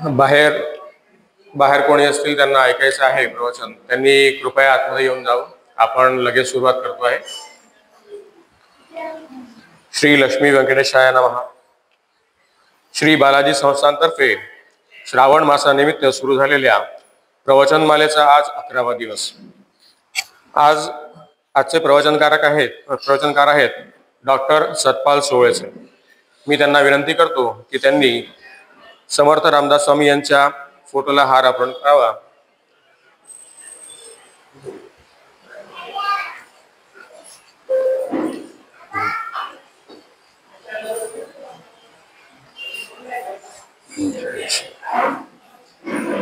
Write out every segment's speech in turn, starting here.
बाहेर बाहेर कोणी असतील त्यांना ऐकायचं आहे प्रवचन, त्यांनी कृपया आतमध्ये येऊन जावं. आपण लगेच सुरुवात करतो आहे. श्री लक्ष्मी व्यंकटेशाय नमः. श्री बालाजी संस्थांतर्फे श्रावण मासानिमित्त सुरू झालेल्या प्रवचनमालेचा आज 11वा दिवस. आजचे प्रवचनकार आहेत डॉक्टर सतपाल सोवळेचे. मी त्यांना विनंती करतो की त्यांनी समर्थ रामदास स्वामी यांच्या फोटोला हार अर्पण करावा.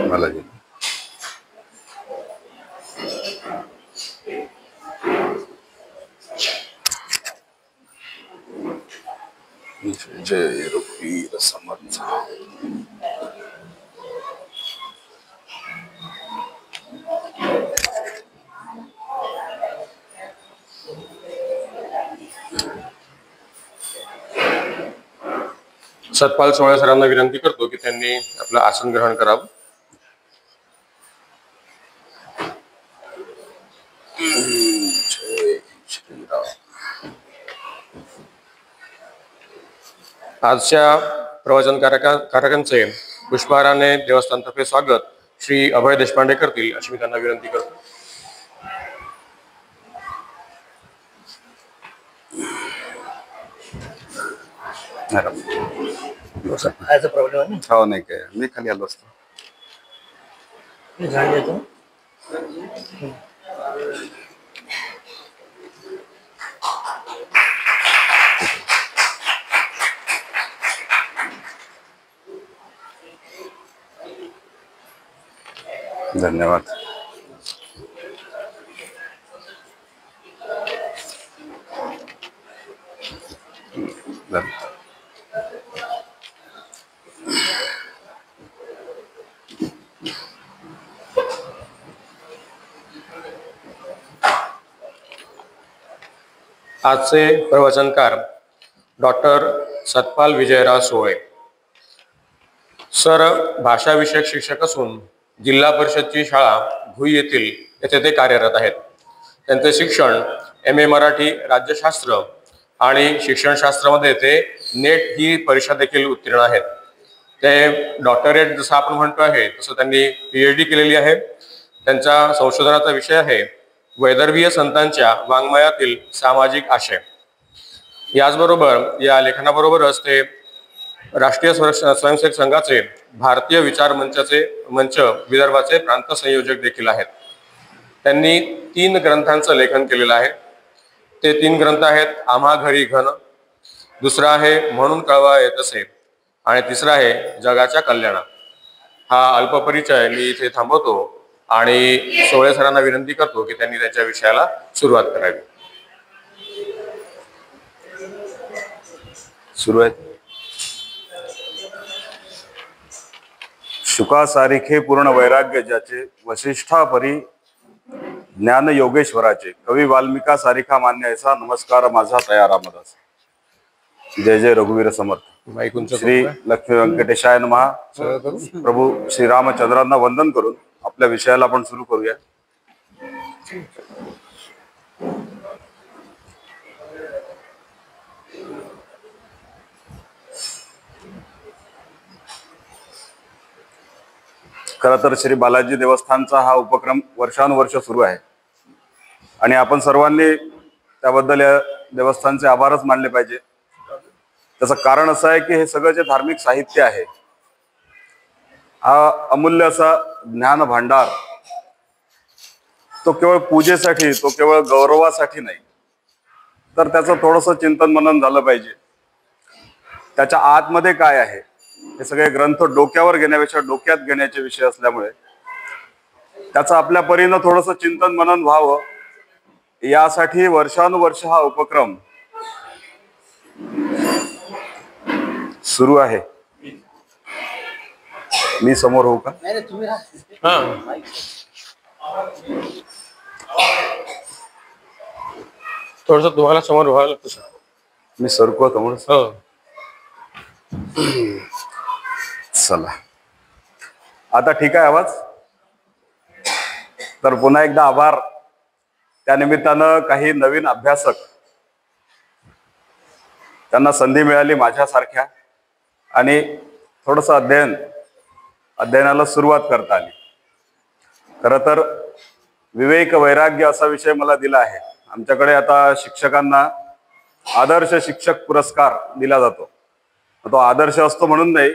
बालाजी जय रघुवीर समर्थ. सतपाल सोवळे सरांना विनंती करतो की त्यांनी आपलं आसन ग्रहण करावं. आजच्या प्रवचनकारांचे पुष्पहाराने देवस्थानतर्फे स्वागत श्री अभय देशपांडे करतील अशी मी त्यांना विनंती करतो. हो नाही काय मी खाली आलो असतो. धन्यवाद. आजचे प्रवचनकार डॉक्टर सतपाल विजयराव सोवळे सर भाषा विषयक शिक्षक असून जिल्हा परिषदची शाळा भुई येथे ते कार्यरत आहेत. त्यांचे शिक्षण MA मराठी राज्यशास्त्र आणि शिक्षणशास्त्रामध्ये ते नेट ही परीक्षा देखील उत्तीर्ण आहेत. ते डॉक्टरेट जसं आपण म्हणतो आहे तसं त्यांनी PhD केलेली आहे. त्यांचा संशोधनाचा विषय आहे वैदर्भीय संतांच्या वाङ्मयातील सामाजिक आशय. याचबरोबर या लेखनाबरोबरच ते राष्ट्रीय स्वयंसेवक संघाचे भारतीय विचार मंच विदर्भाचे प्रांत संयोजक देखील आहेत. त्यांनी 3 ग्रंथांचं लेखन केलेलं आहे. ते 3 ग्रंथ आहेत आम्हा घरी घन, दुसरा आहे म्हणून कळवा येतसे आणि तिसरा आहे जगाच्या कल्याणा. हा अल्प परिचय मी इथे थांबवतो आणि सोवळे सरांना विनंती करतो की त्यांनी त्यांच्या विषयाला सुरुवात करावी. सुरू आहे. शुका सारिखे पूर्ण वैराग्य ज्याचे, वशिष्ठा परी ज्ञान योगेश्वराचे, कवी वाल्मिका सारिखा मान्य ऐसा, नमस्कार माझा तया रामदास. जय जय रघुवीर समर्थ. श्री लक्ष्मी व्यंकटेशाय नमः. प्रभू श्री रामचंद्रांना वंदन करून आपल्या विषयाला आपण सुरू करूया. खरं तर श्री बालाजी देवस्थानचा हा उपक्रम वर्षानुवर्ष सुरू आहे आणि आपण सर्वांनी त्याबद्दल या देवस्थानचे आभारच मानले पाहिजे. त्याचं कारण असं आहे की हे सगळं जे धार्मिक साहित्य आहे हा अमूल्य असा ज्ञान भांडार, तो केवळ पूजेसाठी, तो केवळ गौरवासाठी नाही, तर त्याचं थोडंसं चिंतन मनन झालं पाहिजे. त्याच्या आतमध्ये काय आहे हे सगळे ग्रंथ डोक्यावर घेण्यापेक्षा डोक्यात घेण्याचे विषय असल्यामुळे त्याचं आपल्या परीनं थोडंसं चिंतन मनन व्हावं यासाठी वर्षानुवर्ष हा उपक्रम सुरू आहे. मी समोर होऊ का? थोडंसं तुम्हाला समोर व्हावं लागतं सर. मी सरकवतो म्हणून. हो चला. आता ठीक आहे आवाज? तर पुन्हा एकदा आभार. त्यानिमित्तानं काही नवीन अभ्यासक, त्यांना संधी मिळाली माझ्यासारख्या, आणि थोडंसं अध्ययनाला सुरुवात करता आली. खरं तर विवेक वैराग्य असा विषय मला दिला आहे. आमच्याकडे आता शिक्षकांना आदर्श शिक्षक पुरस्कार दिला जातो. तो आदर्श असतो म्हणून नाही,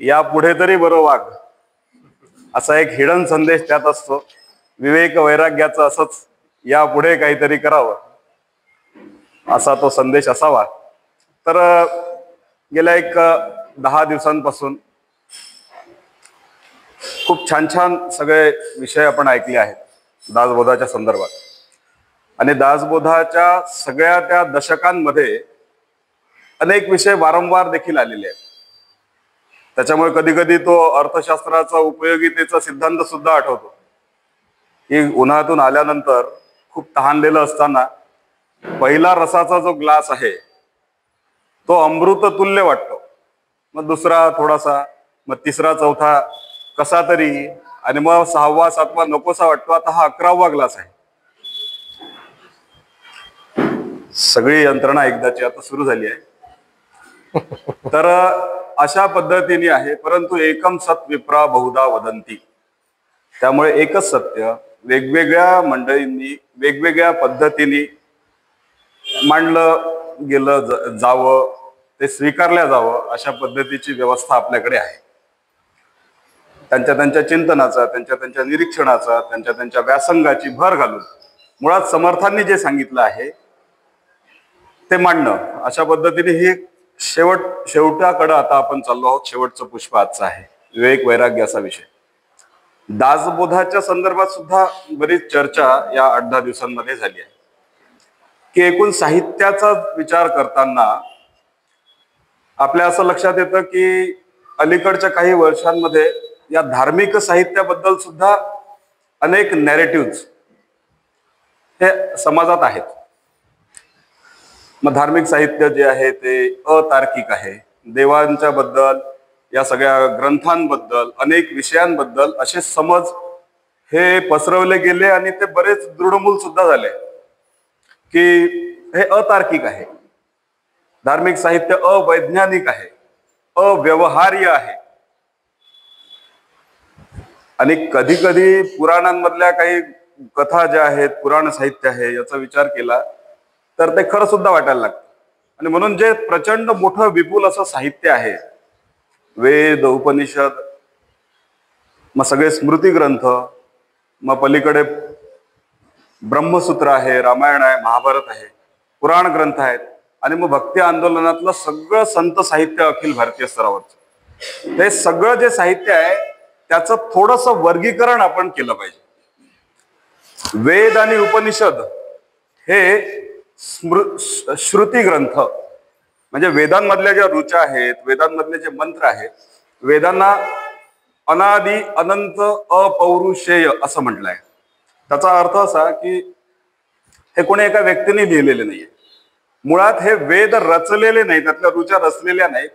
यापुढे तरी बरं वाग, असा एक हिडन संदेश त्यात असतो. विवेक वैराग्याचं असंच यापुढे काहीतरी करावं, असा तो संदेश असावा. तर गेल्या एक 10 दिवसांपासून खूप छान छान सगळे विषय आपण ऐकले आहेत दासबोधाच्या संदर्भात. आणि दासबोधाच्या सगळ्या त्या दशकांमध्ये अनेक विषय वारंवार देखील आलेले आहेत. त्याच्यामुळे कधी कधी तो अर्थशास्त्राचा उपयोगितेचा सिद्धांत सुद्धा आठवतो, की उन्हातून आल्यानंतर खूप तहानलेलं असताना पहिला रसाचा जो ग्लास आहे तो अमृत तुल्य वाटतो, मग दुसरा थोडासा, मग तिसरा चौथा कसा तरी, आणि मग 6वा 7वा नकोसा वाटतो. आता हा 11वा ग्लास आहे. सगळी यंत्रणा एकदाची आता सुरू झाली आहे. तर अशा पद्धतीने आहे. परंतु एकम सत विप्रा बहुधा वदंती. त्यामुळे एकच सत्य वेगवेगळ्या मंडळींनी वेगवेगळ्या पद्धतीने मांडलं गेलं जावं, ते स्वीकारल्या जावं, अशा पद्धतीची व्यवस्था आपल्याकडे आहे. त्यांच्या त्यांच्या चिंतनाचा, त्यांच्या त्यांच्या निरीक्षणाचा, त्यांच्या त्यांच्या व्यासंगाची भर घालून मुळात समर्थांनी जे सांगितलं आहे ते मांडणं, अशा पद्धतीने ही शेवटाकडं आता आपण चाललो आहोत. शेवटचं पुष्प आजचं आहे विवेक वैराग्य असा विषय. दासबोधाच्या संदर्भात सुद्धा बरीच चर्चा या 8-10 दिवसांमध्ये झाली आहे, की एकूण साहित्याचा विचार करताना आपल्या असं लक्षात येतं की अलीकडच्या काही वर्षांमध्ये या धार्मिक साहित्याबद्दल सुद्धा अनेक नॅरेटिव्ह हे समाजात आहेत. मग धार्मिक साहित्य जे आहे ते अतार्किक आहे, देवांच्या बद्दल, या सगळ्या ग्रंथांबद्दल, अनेक विषयांबद्दल असे समज हे पसरवले गेले, आणि ते बरेच दृढमूल सुद्धा झाले की हे अतार्किक आहे, धार्मिक साहित्य अवैज्ञानिक आहे, अव्यवहार्य आहे. आणि कधी कधी पुराणांमधल्या काही कथा ज्या आहेत, पुराण साहित्य आहे, याचा विचार केला तर ते खरं सुद्धा वाटायला लागतं. आणि म्हणून जे प्रचंड मोठं विपुल असं साहित्य आहे, वेद, उपनिषद, मग सगळे स्मृती ग्रंथ, मग पलीकडे ब्रह्मसूत्र आहे, रामायण आहे, महाभारत आहे, पुराण ग्रंथ आहेत, आणि मग भक्ती आंदोलनातलं सगळं संत साहित्य अखिल भारतीय स्तरावरचं, हे सगळं जे साहित्य आहे त्याचं थोडंसं वर्गीकरण आपण केलं पाहिजे. वेद आणि उपनिषद हे श्रुती ग्रंथ, म्हणजे वेदांमधल्या ज्या ऋचा आहेत, वेदांमधले जे मंत्र आहेत, वेदांना अनादि अनंत अपौरुषेय असं म्हटलंय. त्याचा अर्थ असा की हे कोणी एका व्यक्तीने लिहिलेले नाहीये. मुळात हे वेद रचलेले नाही, त्यातल्या ऋचा रचलेल्या नाही,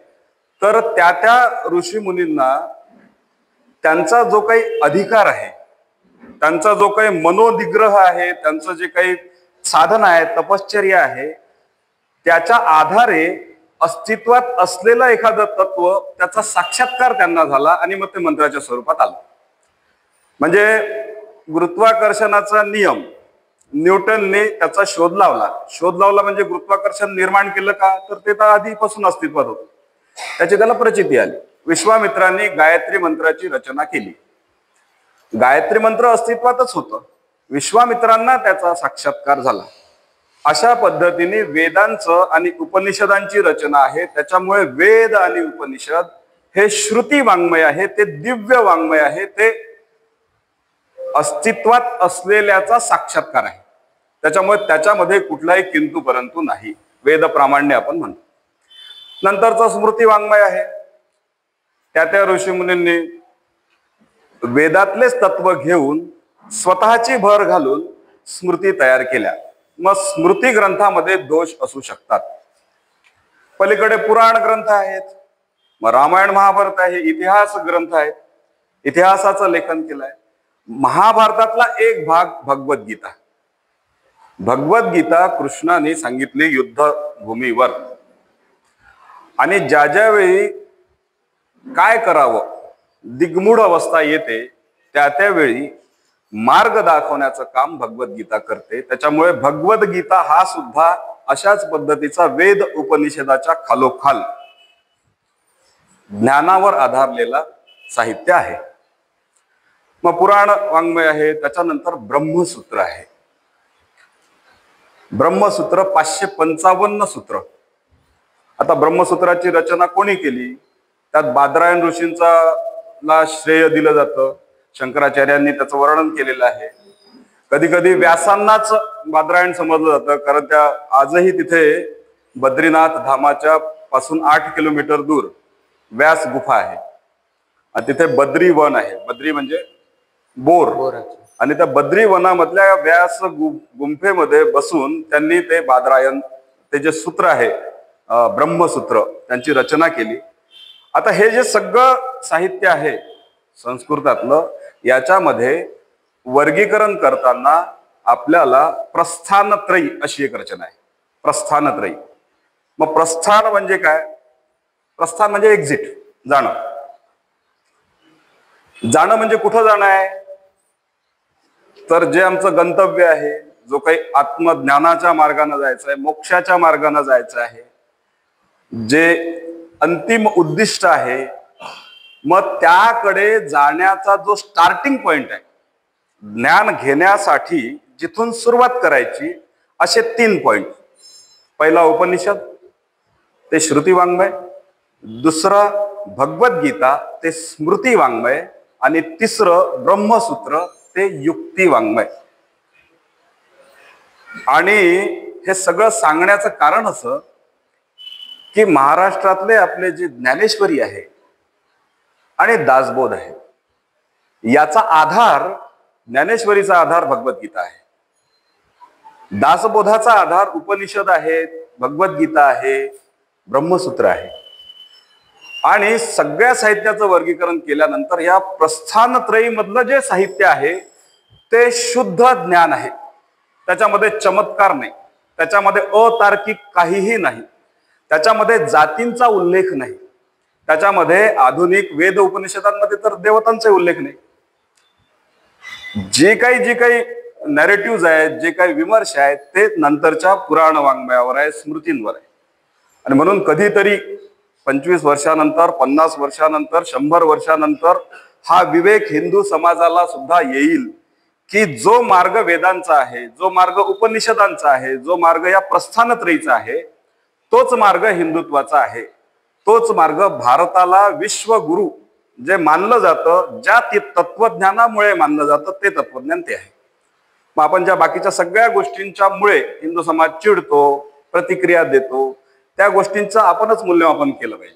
तर त्या ऋषी मुनींना त्यांचा जो काही अधिकार आहे, त्यांचा जो काही मनोनिग्रह आहे, त्यांचं जे काही साधन आहे, तपश्चर्या आहे, त्याच्या आधारे अस्तित्वात असलेलं एखादं तत्व, त्याचा साक्षात्कार त्यांना झाला, आणि मग ते मंत्राच्या स्वरूपात आलं. म्हणजे गुरुत्वाकर्षणाचा नियम न्यूटनने त्याचा शोध लावला म्हणजे गुरुत्वाकर्षण निर्माण केलं का, तर ते तर आधीपासून अस्तित्वात होतं, त्याची त्याला प्रचिती आली. विश्वामित्रांनी गायत्री मंत्राची रचना केली, गायत्री मंत्र अस्तित्वातच होतं, विश्वामित्रांना त्याचा साक्षात्कार झाला. अशा पद्धतीने वेदांचं आणि उपनिषदांची रचना आहे. त्याच्यामुळे वेद आणि उपनिषद हे श्रुती वाङ्मय आहे, ते दिव्य वाङ्मय आहे, ते अस्तित्वात असलेल्याचा साक्षात्कार आहे. त्याच्यामुळे त्याच्यामध्ये कुठलाही किंतु परंतु नाही, वेद प्रामाण्य आपण म्हणतो. नंतरचा स्मृती वाङ्मय आहे, त्या ऋषीमुनींनी वेदातलेच तत्व घेऊन स्वतःची भर घालून स्मृती तयार केल्या. मग स्मृती ग्रंथामध्ये दोष असू शकतात. पलीकडे पुराण ग्रंथ आहेत, मग रामायण महाभारत आहे, इतिहास ग्रंथ आहेत. इतिहासाचं लेखन केलंय. महाभारतातला एक भाग भगवद्गीता. भगवद्गीता कृष्णाने सांगितली युद्धभूमीवर, आणि ज्या ज्यावेळी काय करावं दिग्मूढ अवस्था येते त्या त्यावेळी मार्ग दाखवण्याचं काम भगवद्गीता करते. त्याच्यामुळे भगवद्गीता हा सुद्धा अशाच पद्धतीचा वेद उपनिषदाच्या खालोखाल ज्ञानावर आधारलेला साहित्य आहे. मग पुराण वाङ्मय आहे, त्याच्यानंतर ब्रह्मसूत्र आहे. ब्रह्मसूत्र 555 सूत्र. आता ब्रह्मसूत्राची रचना कोणी केली? त्यात बादरायण ऋषींचा श्रेय दिलं जातं. शंकराचार्यांनी त्याचं वर्णन केलेलं आहे. कधी कधी व्यासांनाच बादरायण समजलं जातं, कारण त्या आजही तिथे बद्रीनाथ धामाच्या पासून 8 किलोमीटर दूर व्यास गुफा आहे, आणि तिथे बद्री वन आहे. बद्री म्हणजे बोर, आणि त्या बद्री वनामधल्या व्यास गुंफेमध्ये बसून त्यांनी ते बादरायण, ते जे सूत्र आहे ब्रह्मसूत्र, त्यांची रचना केली. आता हे जे सगळं साहित्य आहे संस्कृतातलं, याच्यामध्ये वर्गीकरण करताना आपल्याला प्रस्थानत्रयी अशी एक रचना आहे. प्रस्थानत्रयी. मग प्रस्थान म्हणजे काय? प्रस्थान म्हणजे एक्झिट, जाणं. जाणं म्हणजे कुठं जाणं आहे? तर जे आमचं गंतव्य आहे, जो काही आत्मज्ञानाच्या मार्गाने जायचं आहे, मोक्षाच्या मार्गाने जायचं आहे, जे अंतिम उद्दिष्ट आहे, मग त्याकडे जाण्याचा जो स्टार्टिंग पॉइंट आहे, ज्ञान घेण्यासाठी जिथून सुरुवात करायची, असे 3 पॉइंट. पहिला उपनिषद, ते श्रुती वाङ्मय. दुसरं भगवद्गीता, ते स्मृती वाङ्मय. आणि तिसरं ब्रह्मसूत्र, ते युक्ती वाङ्मय. आणि हे सगळं सांगण्याचं कारण असं की महाराष्ट्रातले आपले जे ज्ञानेश्वरी आहे आणि दासबोध आहे, याचा आधार, ज्ञानेश्वरीचा आधार भगवद्गीता आहे, दासबोधाचा आधार उपनिषद आहे, भगवद्गीता आहे, ब्रह्मसूत्र आहे. आणि सगळ्या साहित्याचं वर्गीकरण केल्यानंतर या प्रस्थानत्रयी मधलं जे साहित्य आहे ते शुद्ध ज्ञान आहे. त्याच्यामध्ये चमत्कार नाही, त्याच्यामध्ये अतार्किक काहीही नाही, त्याच्यामध्ये जातींचा उल्लेख नाही, त्याच्यामध्ये आधुनिक वेद उपनिषदांमध्ये तर देवतांचा उल्लेख नाही. जे काही नॅरेटिव्ह आहेत, जे काही विमर्श आहेत, ते नंतरच्या पुराण वाङ्मयावर आहे, स्मृतींवर आहे. आणि म्हणून कधीतरी 25 वर्षानंतर, 50 वर्षानंतर, 100 वर्षानंतर हा विवेक हिंदू समाजाला सुद्धा येईल की जो मार्ग वेदांचा आहे, जो मार्ग उपनिषदांचा आहे, जो मार्ग या प्रस्थानत्रयीचा आहे, तोच मार्ग हिंदुत्वाचा आहे. तोच मार्ग भारताला विश्वगुरु जे मानलं जातं, ज्या तत्वज्ञानामुळे मानलं जातं, ते तत्वज्ञान ते आहे. मग आपण ज्या बाकीच्या सगळ्या गोष्टींच्या मुळे हिंदू समाज चिडतो, प्रतिक्रिया देतो, त्या गोष्टींचं आपणच मूल्यमापन केलं पाहिजे.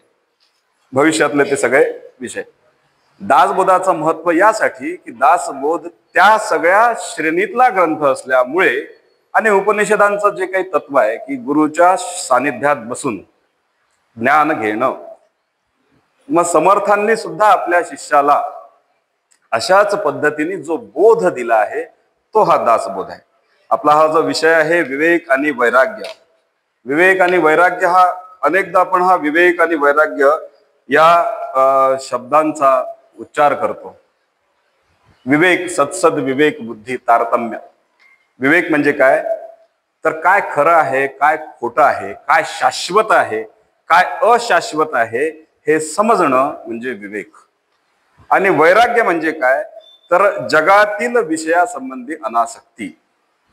भविष्यातले ते सगळे विषय. दासबोधाचं महत्व यासाठी की दासबोध त्या सगळ्या श्रेणीतला ग्रंथ असल्यामुळे, आणि उपनिषदांचं जे काही तत्व आहे की गुरुच्या सानिध्यात बसून ज्ञान घेणं, मग समर्थांनी सुद्धा आपल्या शिष्याला अशाच पद्धतीने जो बोध दिला आहे तो हा दासबोध आहे. आपला हा जो विषय आहे विवेक आणि वैराग्य. विवेक आणि वैराग्य हा अनेकदा आपण हा विवेक आणि वैराग्य या शब्दांचा उच्चार करतो. विवेक, सत्सद विवेक बुद्धी तारतम्य. विवेक म्हणजे काय? तर काय खरं आहे, काय खोटं आहे, काय शाश्वत आहे, काय अशाश्वत आहे, हे समजणं म्हणजे विवेक. आणि वैराग्य म्हणजे काय? तर जगातील विषयासंबंधी अनासक्ती.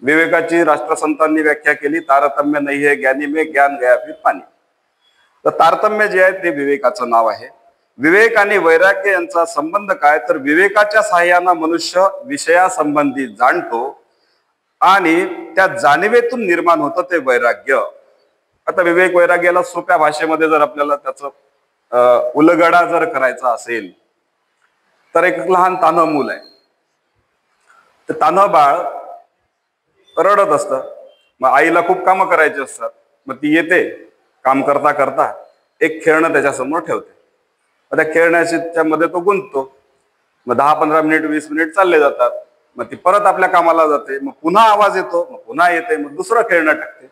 विवेकाची राष्ट्रसंतांनी व्याख्या केली, तारतम्य नाही है ज्ञानी में, ज्ञान गया फिर पाणी. तर तारतम्य जे आहे ते विवेकाचं नाव आहे. विवेक आणि वैराग्य यांचा संबंध काय? तर विवेकाच्या सहाय्यानं मनुष्य विषयासंबंधी जाणतो आणि त्या जाणीवेतून निर्माण होतं ते वैराग्य. आता विवेक वैराग्याला सोप्या भाषेमध्ये जर आपल्याला त्याचं उलगडा जर करायचा असेल तर एक लहान तान्हं मूल आहे. ते तान्हं बाळ रडत असतं. मग आईला खूप कामं करायची असतात. मग ती येते, काम करता करता एक खेळणं त्याच्यासमोर ठेवते. त्या खेळण्याच्या मध्ये तो गुंततो. मग 10-15 मिनिट 20 मिनिट चालले जातात, मग ती परत आपल्या कामाला जाते, मग पुन्हा आवाज येतो, मग पुन्हा येते, मग दुसरं खेळणं टाकते,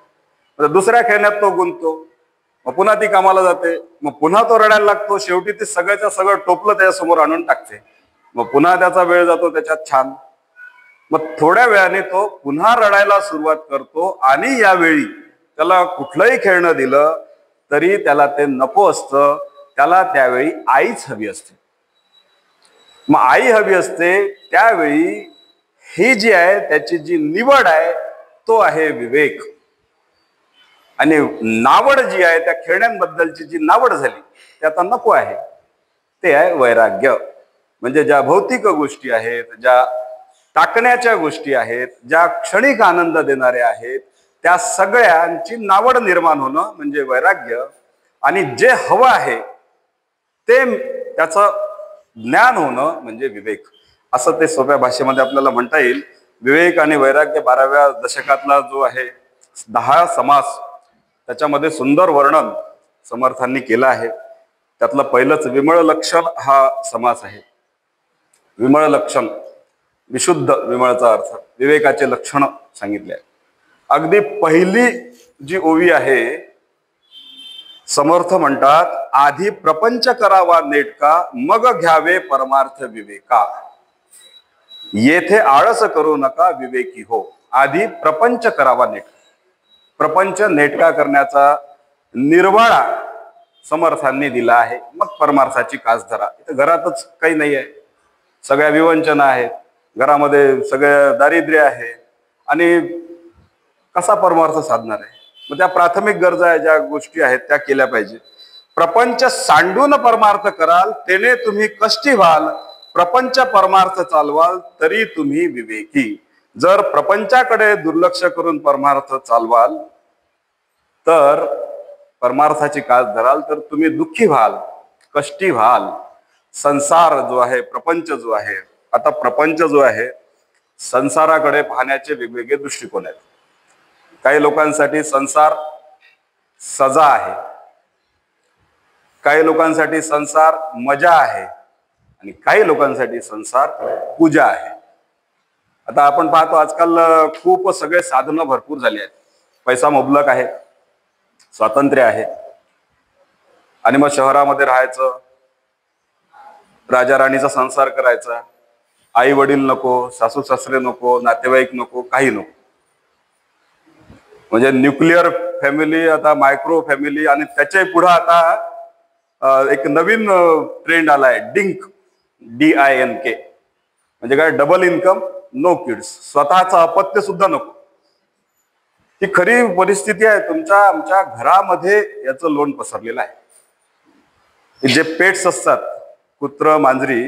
मग दुसऱ्या खेळण्यात तो गुंततो, मग पुन्हा ती कामाला जाते, मग पुन्हा तो रडायला लागतो, शेवटी ती सगळ्याच्या सगळं टोपलं त्याच्यासमोर आणून टाकते, मग पुन्हा त्याचा वेळ जातो त्याच्यात छान. मग थोड्या वेळाने तो पुन्हा रडायला सुरुवात करतो आणि यावेळी त्याला कुठलंही खेळणं दिलं तरी त्याला ते नको असतं, त्याला त्यावेळी आईच हवी असते. मग आई हवी असते त्यावेळी ही जी आहे त्याची जी निवड आहे तो आहे विवेक, आणि नावड जी आहे त्या खेळण्यांबद्दलची जी नावड झाली ते आता नको आहे, ते आहे वैराग्य. म्हणजे ज्या भौतिक गोष्टी आहेत, ज्या टाकण्याच्या गोष्टी आहेत, ज्या क्षणिक आनंद देणाऱ्या आहेत, त्या सगळ्यांची नावड निर्माण होणं म्हणजे वैराग्य, आणि जे हवं आहे ते त्याचं ज्ञान होणं म्हणजे विवेक. असं ते सोप्या भाषेमध्ये आपल्याला म्हणता येईल. विवेक आणि वैराग्य 12व्या दशकातला जो आहे 10 समास, त्याच्यामध्ये सुंदर वर्णन समर्थांनी केलं आहे. त्यातलं पहिलंच विमळ लक्षण हा समास आहे. विमळ लक्षण, विशुद्ध विमळचा अर्थ, विवेकाचे लक्षण सांगितले आहे. अगदी पहिली जी ओवी आहे, समर्थ म्हणतात, आधी प्रपंच करावा नेटका, मग घ्यावे परमार्थ विवेका. येथे आळस करू नका विवेकी हो. आधी प्रपंच करावा नेटका. प्रपंच नेटका करण्याचा निर्वाळा समर्थांनी दिला आहे. मग परमार्थाची कास धरा. इथं घरातच काही नाही आहे, सगळ्या विवंचना आहेत, घरामध्ये सगळं दारिद्र्य आहे, आणि कसा परमार्थ साधणार आहे? मग त्या प्राथमिक गरजा ज्या गोष्टी आहेत त्या केल्या पाहिजे. प्रपंच सांडून परमार्थ कराल, तेने तुम्ही कष्टी व्हाल. प्रपंच परमार्थ चालवाल, तरी तुम्ही विवेकी. जर प्रपंचाकडे दुर्लक्ष करून परमार्थ चालवाल, तर परमार्थाची कास धराल, तर तुम्ही दुःखी व्हाल, कष्टी व्हाल. संसार जो आहे, प्रपंच जो आहे, आता प्रपंच जो आहे, संसाराकडे पाहण्याचे वेगवेगळे दृष्टिकोन आहेत. काही लोकांसाठी संसार सजा आहे, काही लोकांसाठी संसार मजा आहे, आणि काही लोकांसाठी संसार पूजा आहे. आता आपण पाहतो आजकाल खूप सगळे साधनं भरपूर झाली आहेत. पैसा मुबलक आहे, स्वातंत्र्य आहे, आणि मग शहरामध्ये राहायचं, राजा राणीचा संसार करायचा, आई वडील नको, सासू सासरे नको, नातेवाईक नको, काही नको. म्हणजे न्यूक्लिअर फॅमिली, आता मायक्रो फॅमिली, आणि त्याच्या पुढे आता एक नवीन ट्रेंड आलाय, डिंक, DINK. म्हणजे काय? Double income, no kids. स्वतःचं अपत्य सुद्धा नको. ही खरी परिस्थिती आहे. आमच्या घरामध्ये याचं लोण पसरलेलं आहे. जे पेट्स असतात, कुत्र मांजरी,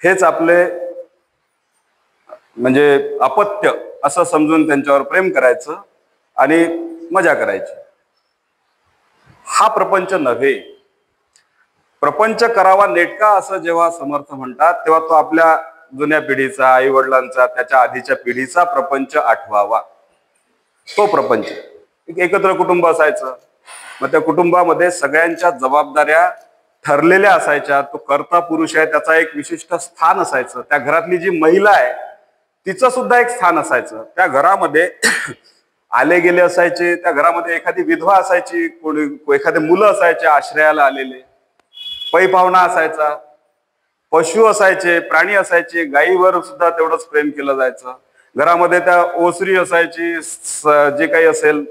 हेच आपले म्हणजे अपत्य असं समजून त्यांच्यावर प्रेम करायचं आणि मजा करायची. हा प्रपंच नव्हे. प्रपंच करावा नेटका असं जेव्हा समर्थ म्हणतात, तेव्हा तो आपल्या जुन्या पिढीचा, आई वडिलांचा, त्याच्या आधीच्या पिढीचा प्रपंच आठवावा. तो प्रपंच, एक एकत्र कुटुंब असायचं. मग त्या कुटुंबामध्ये सगळ्यांच्या जबाबदाऱ्या ठरलेल्या असायच्या. तो कर्ता पुरुष आहे, त्याचा एक विशिष्ट स्थान असायचं. त्या घरातली जी महिला आहे तिचं सुद्धा एक स्थान असायचं. त्या घरामध्ये आले गेले असायचे, त्या घरामध्ये एखादी विधवा असायची, कोणी एखादे मुलं असायचे आश्रयाला आलेले, पै पाहुणा असायचा, पशु असायचे, प्राणी असायचे, गायीवर सुद्धा तेवढंच प्रेम केलं जायचं. घरामध्ये त्या ओसरी असायची, जे काही असेल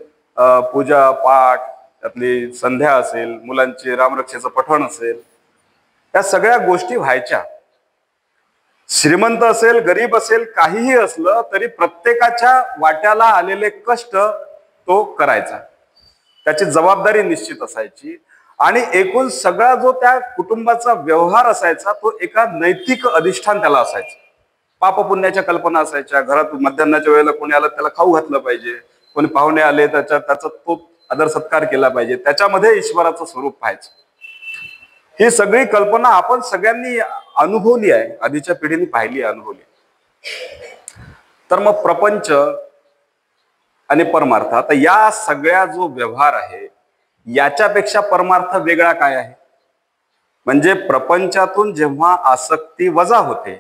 पूजा पाठ, त्यातली संध्या असेल, मुलांची रामरक्षेचं पठण असेल, या सगळ्या गोष्टी व्हायच्या. श्रीमंत असेल, गरीब असेल, काहीही असलं तरी प्रत्येकाच्या वाट्याला आलेले कष्ट तो करायचा. त्याची जबाबदारी निश्चित असायची. आणि एकूण सगळा जो त्या कुटुंबाचा व्यवहार असायचा तो एका नैतिक अधिष्ठान त्याला असायचं. पापपुण्याच्या कल्पना असायच्या. घरात मध्यान्नाच्या वेळेला कोणी आलं त्याला खाऊ घातलं पाहिजे, कोणी पाहुणे आले त्याचा तो आदर सत्कार केला पाहिजे, त्याच्यामध्ये ईश्वराचं स्वरूप पाहायचं. ही सगळी कल्पना आपण सगळ्यांनी अनुभवली आहे, आधीच्या पिढीने पाहिली, अनुभवली. तर मग प्रपंच आणि परमार्थ, आता या सगळ्या जो व्यवहार आहे याच्यापेक्षा परमार्थ वेगळा काय आहे? म्हणजे प्रपंचातून जेव्हा आसक्ती वजा होते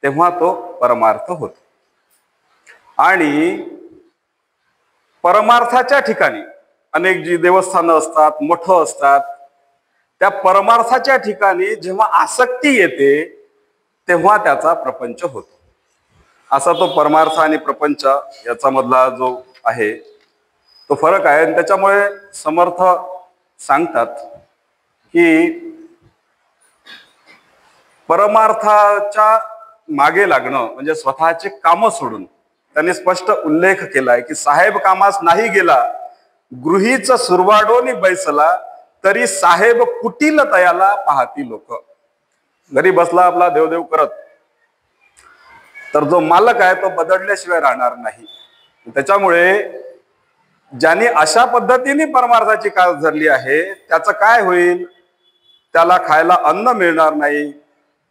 तेव्हा तो परमार्थ होतो. आणि परमार्थाच्या ठिकाणी अनेक जी देवस्थानं असतात, मठ असतात, त्या परमार्थाच्या ठिकाणी जेव्हा आसक्ती येते तेव्हा त्याचा प्रपंच होतो. असा तो परमार्थ आणि प्रपंच याचा मधला जो आहे तो फरक आहे. आणि त्याच्यामुळे समर्थ सांगतात की परमार्थाच्या मागे लागणं म्हणजे स्वतःचे काम सोडून, त्यांनी स्पष्ट उल्लेख केलाय की साहेब कामास नाही गेला, गृहीच सुरवाडोनी बैसला, तरी साहेब कुटील तयाला पाहती लोक. घरी बसला आपला देवदेव करत, तर जो मालक आहे तो बदलल्याशिवाय राहणार नाही. त्याच्यामुळे ज्यांनी अशा पद्धतीने परमार्थाची कास धरली आहे त्याचं काय होईल? त्याला खायला अन्न मिळणार नाही,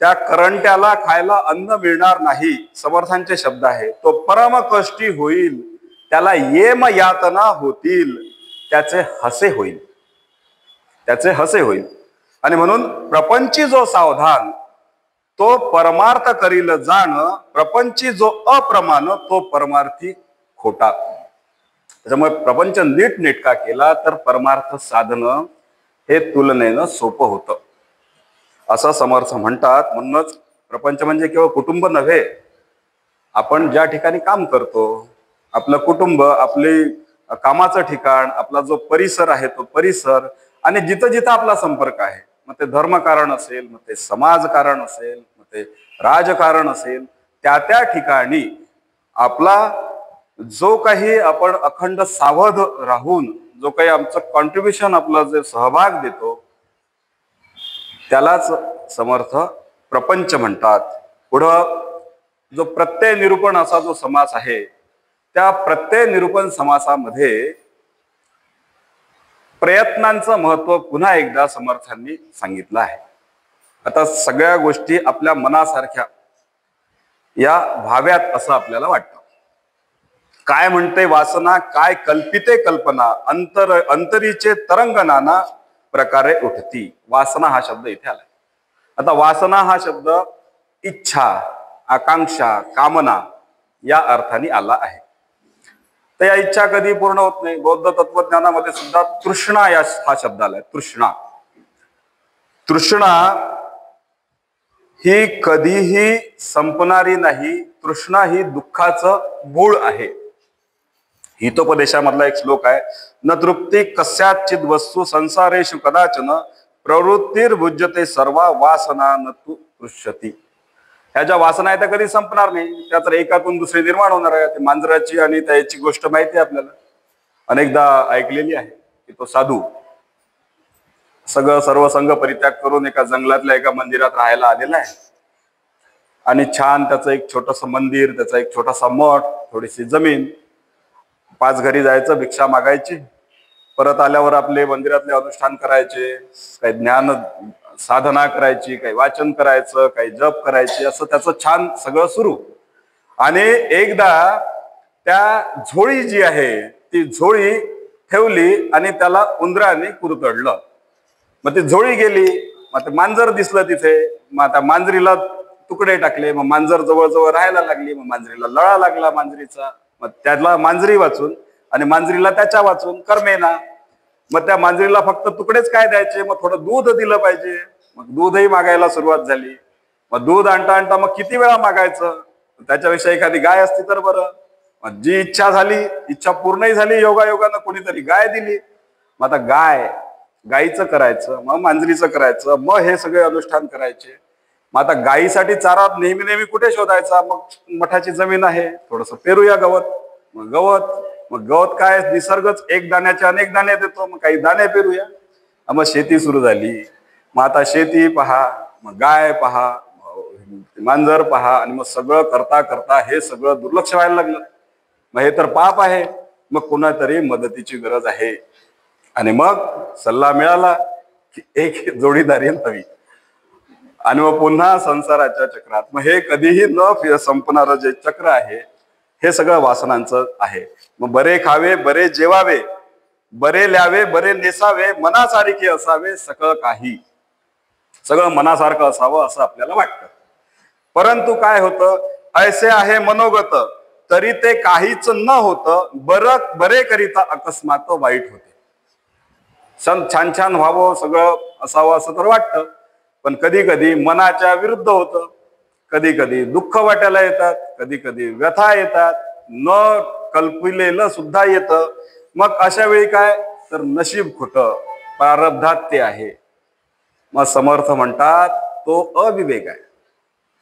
त्या करंट्याला खायला अन्न मिळणार नाही. समर्थांचे शब्द आहे. तो परम कष्टी होईल, त्याला येम यातना होतील, त्याचे हसे होईल, त्याचे हसे होईल. आणि म्हणून प्रपंची जो सावधान तो परमार्थ करील जाण, प्रपंची जो अप्रमाण तो परमार्थी खोटा. त्याच्यामुळे प्रपंच नीट नेटका केला तर परमार्थ साधनं हे तुलनेनं सोपं होतं असं समर्थ म्हणतात. म्हणूनच प्रपंच म्हणजे केवळ कुटुंब नव्हे. आपण ज्या ठिकाणी काम करतो, आपलं कुटुंब, आपले कामाचं ठिकाण, आपला जो परिसर आहे तो परिसर, आणि जिथं जिथं आपला संपर्क आहे, मग ते धर्मकारण असेल, मग ते समाजकारण असेल, मग ते राजकारण असेल, त्या त्या ठिकाणी आपला जो काही आपण अखंड सावध राहून जो काही आमचं कॉन्ट्रीब्युशन, आपला जे सहभाग देतो त्यालाच समर्थ प्रपंच म्हणतात. पुढं जो प्रत्यय निरूपण असा जो समास आहे, त्या प्रत्यय निरूपण समासामध्ये प्रयत्नांचं महत्व पुन्हा एकदा समर्थांनी सांगितलं आहे. आता सगळ्या गोष्टी आपल्या मनासारख्या या व्हाव्यात असं आपल्याला वाटतं. काय म्हणते वासना, काय कल्पिते कल्पना, अंतरीचे तरंग नाना प्रकारे उठती. वासना हा शब्द इथे आलाय. आता वासना हा शब्द इच्छा, आकांक्षा, कामना या अर्थाने आला आहे. तर या इच्छा कधी पूर्ण होत नाही. बौद्ध तत्वज्ञानामध्ये सुद्धा तृष्णा हा शब्द आलाय. तृष्णा, तृष्णा ही कधीही संपणारी नाही. तृष्णा ही दुःखाचं मूळ आहे. हितोपदेशामधला एक श्लोक आहे, न तृप्ती कस्याचित वस्तू संसारेषु कदाचन प्रवृत्तिर्भुज्यते सर्वा वासना न तु पृष्यती. ह्या ज्या वासना आहेत त्या कधी संपणार नाही. त्या तर एकातून दुसरी निर्माण होणार आहे. ते मांजराची आणि त्याची गोष्ट माहिती आहे आपल्याला, अनेकदा ऐकलेली आहे की तो साधू सर्व संघ परित्याग करून एका जंगलातल्या एका मंदिरात राहायला आलेला आहे. आणि छान त्याचं एक छोटस मंदिर, त्याचा एक छोटासा मठ, थोडीशी जमीन, 5 घरी जायचं, भिक्षा मागायची, परत आल्यावर आपले मंदिरातले अनुष्ठान करायचे, काही ज्ञान साधना करायची, काही वाचन करायचं, काही जप करायचे, असं त्याचं छान सगळं सुरू. आणि एकदा त्या झोळी जी आहे ती झोळी ठेवली आणि त्याला उंदराने कुरतडलं. मग ती झोळी गेली. मग ते मांजर दिसलं तिथे. मग त्या मांजरीला तुकडे टाकले. मग मांजर जवळजवळ राहायला लागली. मग मांजरीला लळा लागला मांजरीचा. मग त्याला मांजरी वाचून आणि मांजरीला त्याच्या वाचून करमेना. मग त्या मांजरीला फक्त तुकडेच काय द्यायचे, मग थोडं दूध दिलं पाहिजे. मग दूधही मागायला सुरुवात झाली. मग दूध आणता आणता मग किती वेळा मागायचं, त्याच्यापेक्षा एखादी गाय असती तर बरं. मग जी इच्छा झाली, इच्छा पूर्णही झाली योगायोगानं, कोणीतरी गाय दिली. मग आता गाईचं करायचं, मग मांजरीचं करायचं, मग हे सगळे अनुष्ठान करायचे. मग आता गायीसाठी चारा नेहमी नेहमी कुठे शोधायचा? मग मठाची जमीन आहे, थोडस पेरूया गवत. मग गवत काय, निसर्गच एक दाण्याचे अनेक दाणे देतो, मग काही दाणे पेरूया. मग शेती सुरू झाली. मग आता शेती पहा, मग गाय पहा, मांजर पहा, आणि मग सगळं करता करता हे सगळं दुर्लक्ष व्हायला लागलं. मग हे तर पाप आहे. मग कोणातरी मदतीची गरज आहे. आणि मग सल्ला मिळाला की एक जोडीदारी हवी. आणि मग पुन्हा संसाराच्या चक्रात, मग हे कधीही न संपणारं जे चक्र आहे हे सगळं वासनांचं आहे. मग बरे खावे, बरे जेवावे, बरे ल्यावे, बरे नेसावे, मनासारखे असावे सकळ काही. सगळं मनासारखं असावं असं आपल्याला वाटतं. परंतु काय होतं, ऐसे आहे मनोगत तरी ते काहीच न होतं, बरे करिता अकस्मात वाईट होते. छान छान व्हावं, सगळं असावं असं तर वाटतं, पण कधी कधी मनाच्या विरुद्ध होतं. कधी कधी दुःख वाटायला येतात, कधी कधी व्यथा येतात, न कल्पिलेलं सुद्धा येतं. मग अशा वेळी काय, तर नशीब खोटं, प्रारब्धात ते आहे. मग समर्थ म्हणतात तो अविवेक आहे.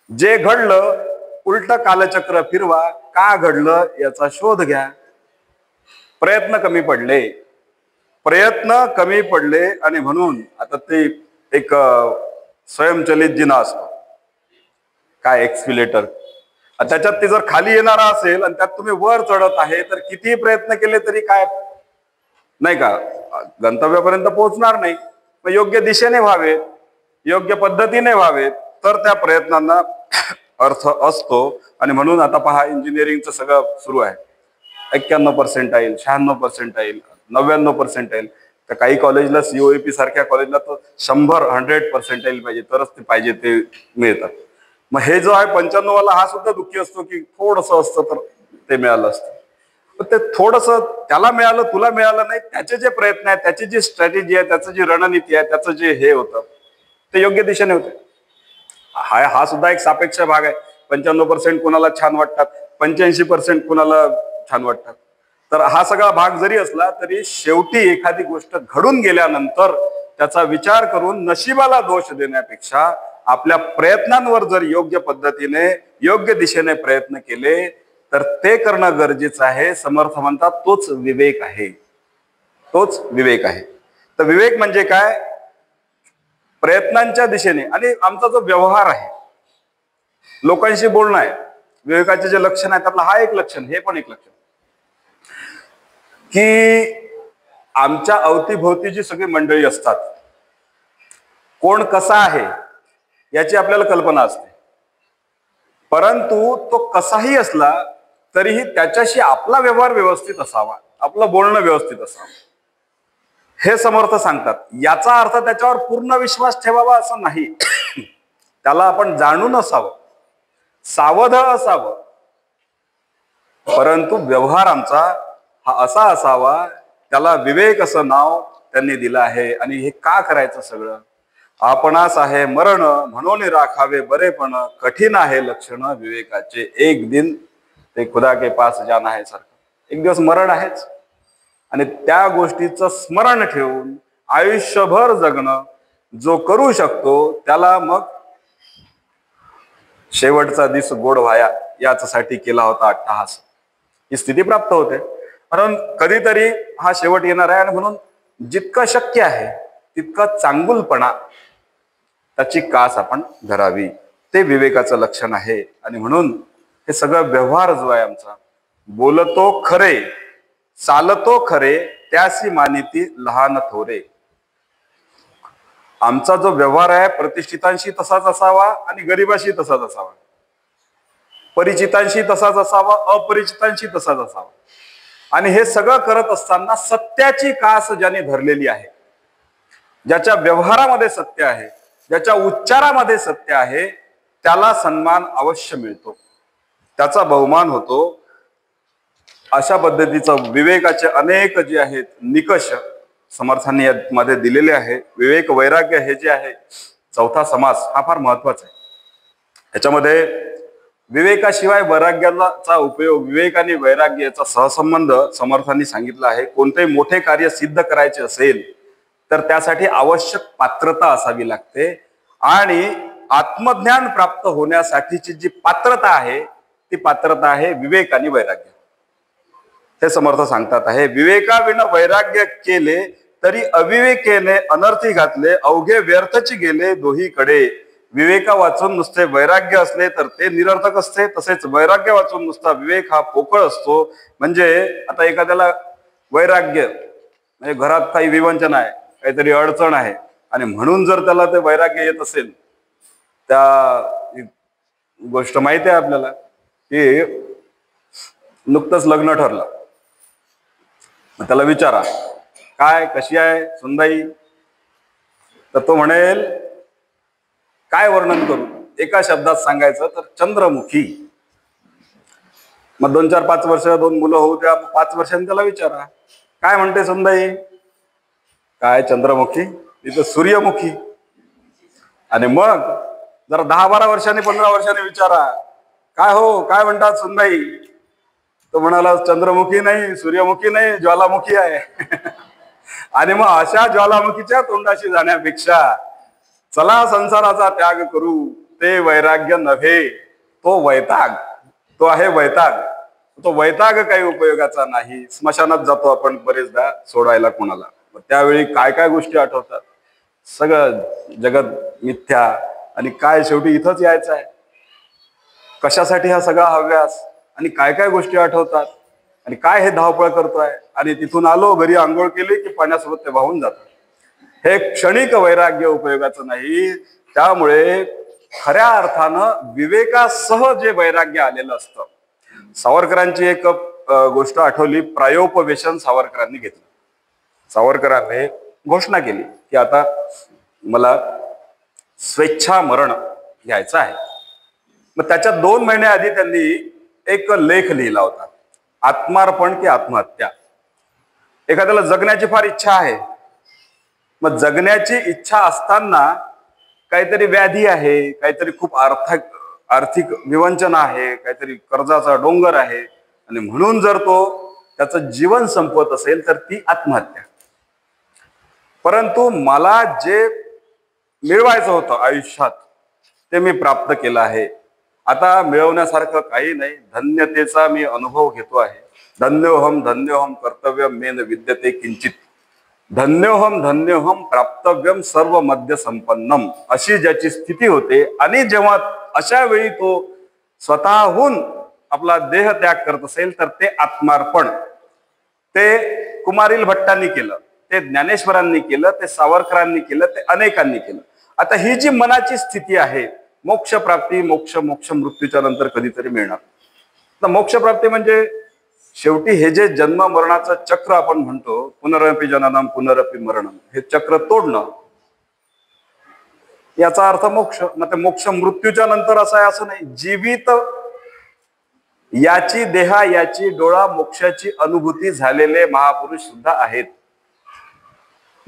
जे घडलं उलट कालचक्र फिरवा, का घडलं याचा शोध घ्या. प्रयत्न कमी पडले आणि म्हणून आता ते एक स्वयंचलित जिना असतो काय, एक्सपिलेटर, त्याच्यात ते जर खाली येणारा असेल आणि त्यात तुम्ही वर चढत आहे तर कितीही प्रयत्न केले तरी काय नाही का, गंतव्यापर्यंत पोहोचणार नाही. मग योग्य दिशेने व्हावेत, योग्य पद्धतीने व्हावेत, तर त्या प्रयत्नांना अर्थ असतो. आणि म्हणून आता पहा, इंजिनिअरिंगचं सगळं सुरू आहे. 91% 96% 99% तर काही कॉलेजला COEP सारख्या कॉलेजला तर 100% पाहिजे, तरच ते पाहिजे ते मिळतात. मग हे जो आहे 95 वाला, हा सुद्धा दुःखी असतो की थोडस असतं तर ते मिळालं असतं. ते थोडस त्याला मिळालं, तुला मिळालं नाही, त्याचे जे प्रयत्न आहेत, त्याची जी स्ट्रॅटेजी आहे, त्याचं जी रणनीती आहे, त्याचं जे हे होतं ते योग्य दिशेने होते. हा सुद्धा एक सापेक्ष भाग आहे. 95% कुणाला छान वाटतात, 85% कुणाला छान वाटतात. तर हा सगळा भाग जरी असला तरी शेवटी एखादी गोष्ट घडून गेल्यानंतर त्याचा विचार करून नशिबाला दोष देण्यापेक्षा आपल्या प्रयत्नांवर जर योग्य पद्धतीने योग्य दिशेने प्रयत्न केले तर ते करणं गरजेचं आहे. समर्थ म्हणतात तोच विवेक आहे, तोच विवेक आहे. तर विवेक म्हणजे काय, प्रयत्नांच्या दिशेने. आणि आमचा जो व्यवहार आहे, लोकांशी बोलणं आहे, विवेकाचे जे लक्षण आहे त्यातलं हा एक लक्षण, हे पण एक लक्षण, की आमच्या अवतीभोवती जी सगळी मंडळी असतात, कोण कसा आहे याची आपल्याला कल्पना असते. परंतु तो कसाही असला तरीही त्याच्याशी आपला व्यवहार व्यवस्थित असावा, आपलं बोलणं व्यवस्थित असावं, हे समर्थ सांगतात. याचा अर्थ त्याच्यावर पूर्ण विश्वास ठेवावा असं नाही. त्याला आपण जाणून असावं, सावध असावं, परंतु व्यवहार आमचा हा असा असावा, त्याला विवेक असं नाव त्यांनी दिलं आहे. आणि हे का करायचं सगळं, आपणास आहे मरण म्हणून राखावे बरेपण, कठीण आहे लक्षण विवेकाचे एक दिन ते खुदा के पास जाना आहे सारखं. एक दिवस मरण आहेच, आणि त्या गोष्टीचं स्मरण ठेवून आयुष्यभर जगणं जो करू शकतो त्याला मग शेवटचा दिस गोड व्हाया याच्यासाठी केला होता अट्टहास, ही स्थिती प्राप्त होते. म्हणून कधीतरी हा शेवट येणार आहे, आणि म्हणून जितकं शक्य आहे तितकं चांगुलपणा त्याची कास आपण धरावी, ते विवेकाचं लक्षण आहे. आणि म्हणून हे सगळं व्यवहार जो आहे आमचा, बोलतो खरे चालतो खरे त्यासी मानिती लहान थोरे. आमचा जो व्यवहार आहे प्रतिष्ठितांशी तसाच असावा आणि गरिबाशी तसाच असावा, परिचितांशी तसाच असावा, अपरिचितांशी तसाच असावा. आणि हे सगळं करत असताना सत्याची कास ज्याने धरलेली आहे, ज्याच्या व्यवहारामध्ये सत्य आहे, ज्याच्या उच्चारामध्ये सत्य आहे, त्याला सन्मान अवश्य मिळतो, त्याचा बहुमान होतो. अशा पद्धतीचं विवेकाचे अनेक जे आहेत निकष समर्थांनी मध्ये दिलेले आहे. विवेक वैराग्य हे जे आहे चौथा समास, हा फार महत्वाचा आहे. याच्यामध्ये विवेकाशिवाय वैराग्याचा उपयोग, विवेक आणि वैराग्य याचा सहसंबंध समर्थांनी सांगितला आहे. कोणतेही मोठे कार्य सिद्ध करायचे असेल तर त्यासाठी आवश्यक पात्रता असावी लागते, आणि आत्मज्ञान प्राप्त होण्यासाठीची जी पात्रता आहे ती पात्रता आहे विवेक आणि वैराग्य. हे समर्थ सांगतात आहे, विवेकाविना वैराग्य केले तरी अविवेकेने अनर्थी घातले, अवघे व्यर्थची गेले दोहीकडे. विवेका वाचून नुसते वैराग्य असले तर ते निरर्थक असते, तसेच वैराग्य वाचून नुसता विवेक हा पोकळ असतो. म्हणजे आता एखाद्याला वैराग्य म्हणजे घरात काही विवंचन आहे, काहीतरी अडचण आहे, आणि म्हणून जर त्याला ते वैराग्य येत असेल, त्या गोष्ट माहिती आहे आपल्याला की नुकतंच लग्न ठरलं, त्याला विचारा काय कशी आहे सुनबाई, तर तो म्हणेल काय वर्णन करू? एका शब्दात सांगायचं तर चंद्रमुखी. मग 2-4-5 वर्ष 2 मुलं होऊ द्या, 5 वर्षांनी त्याला विचारा काय म्हणते सुनबाई? काय चंद्रमुखी? तिथं सूर्यमुखी. आणि मग जरा 10-12 वर्षांनी 15 वर्षांनी विचारा काय हो काय म्हणतात सुनबाई? तो म्हणाला चंद्रमुखी नाही, सूर्यमुखी नाही, ज्वालामुखी आहे. आणि मग अशा ज्वालामुखीच्या तोंडाशी जाण्यापेक्षा चला संसाराचा त्याग करू, ते वैराग्य नव्हे तो वैताग. तो आहे वैताग. तो वैताग काही उपयोगाचा नाही. स्मशानात जातो आपण बरेचदा सोडायला कोणाला, त्यावेळी काय काय गोष्टी आठवतात. सगळं जगत मिथ्या आणि काय शेवटी इथंच यायचं आहे. कशासाठी हा सगळा हव्यास आणि काय काय गोष्टी आठवतात आणि काय हे धावपळ करतोय. आणि तिथून आलो घरी आंघोळ केली की पाण्यासोबत ते वाहून जातं. हे क्षणिक वैराग्य उपयोगाचं नाही. त्यामुळे खऱ्या अर्थानं विवेकासह जे वैराग्य आलेलं असतं. सावरकरांची एक गोष्ट आठवली. प्रायोपवेशन सावरकरांनी घेतलं. सावरकरांनी घोषणा केली की आता मला स्वेच्छा मरण घ्यायचं आहे. मग त्याच्या 2 महिने आधी त्यांनी एक लेख लिहिला होता, आत्मार्पण की आत्महत्या. एखाद्याला जगण्याची फार इच्छा आहे. मग जगण्याची इच्छा असताना काहीतरी व्याधी आहे, काहीतरी खूप आर्थिक विवंचना आहे, काहीतरी कर्जाचा डोंगर आहे आणि म्हणून जर तो त्याचं जीवन संपवत असेल तर ती आत्महत्या. परंतु मला जे मिळवायचं होतं आयुष्यात ते मी प्राप्त केलं आहे. आता मिळवण्यासारखं काही नाही. धन्यतेचा मी अनुभव घेतो आहे. धन्योहम कर्तव्यम मेन विद्यते किंचित. धन्योहम प्राप्तव्यम सर्व मध्य संपन्नम. अशी ज्याची स्थिती होते आणि जेव्हा अशा वेळी तो स्वतःहून आपला देह त्याग करत असेल तर ते आत्मार्पण. ते कुमारील भट्टांनी केलं, ते ज्ञानेश्वरांनी केलं, ते सावरकरांनी केलं, ते अनेकांनी केलं. आता ही जी मनाची स्थिती आहे, मोक्ष प्राप्ती, मोक्ष मृत्यूच्या नंतर कधीतरी मिळणार. तर मोक्ष प्राप्ती म्हणजे शेवटी हे जे जन्म मरणाचं चक्र आपण म्हणतो, पुनरपि जननम पुनरपि मरणम, हे चक्र तोडणं याचा अर्थ मोक्ष. मग ते मोक्ष मृत्यूच्या नंतर असं आहे असं नाही. जीवित याची देहा याची डोळा मोक्षाची अनुभूती झालेले महापुरुष सुद्धा आहेत.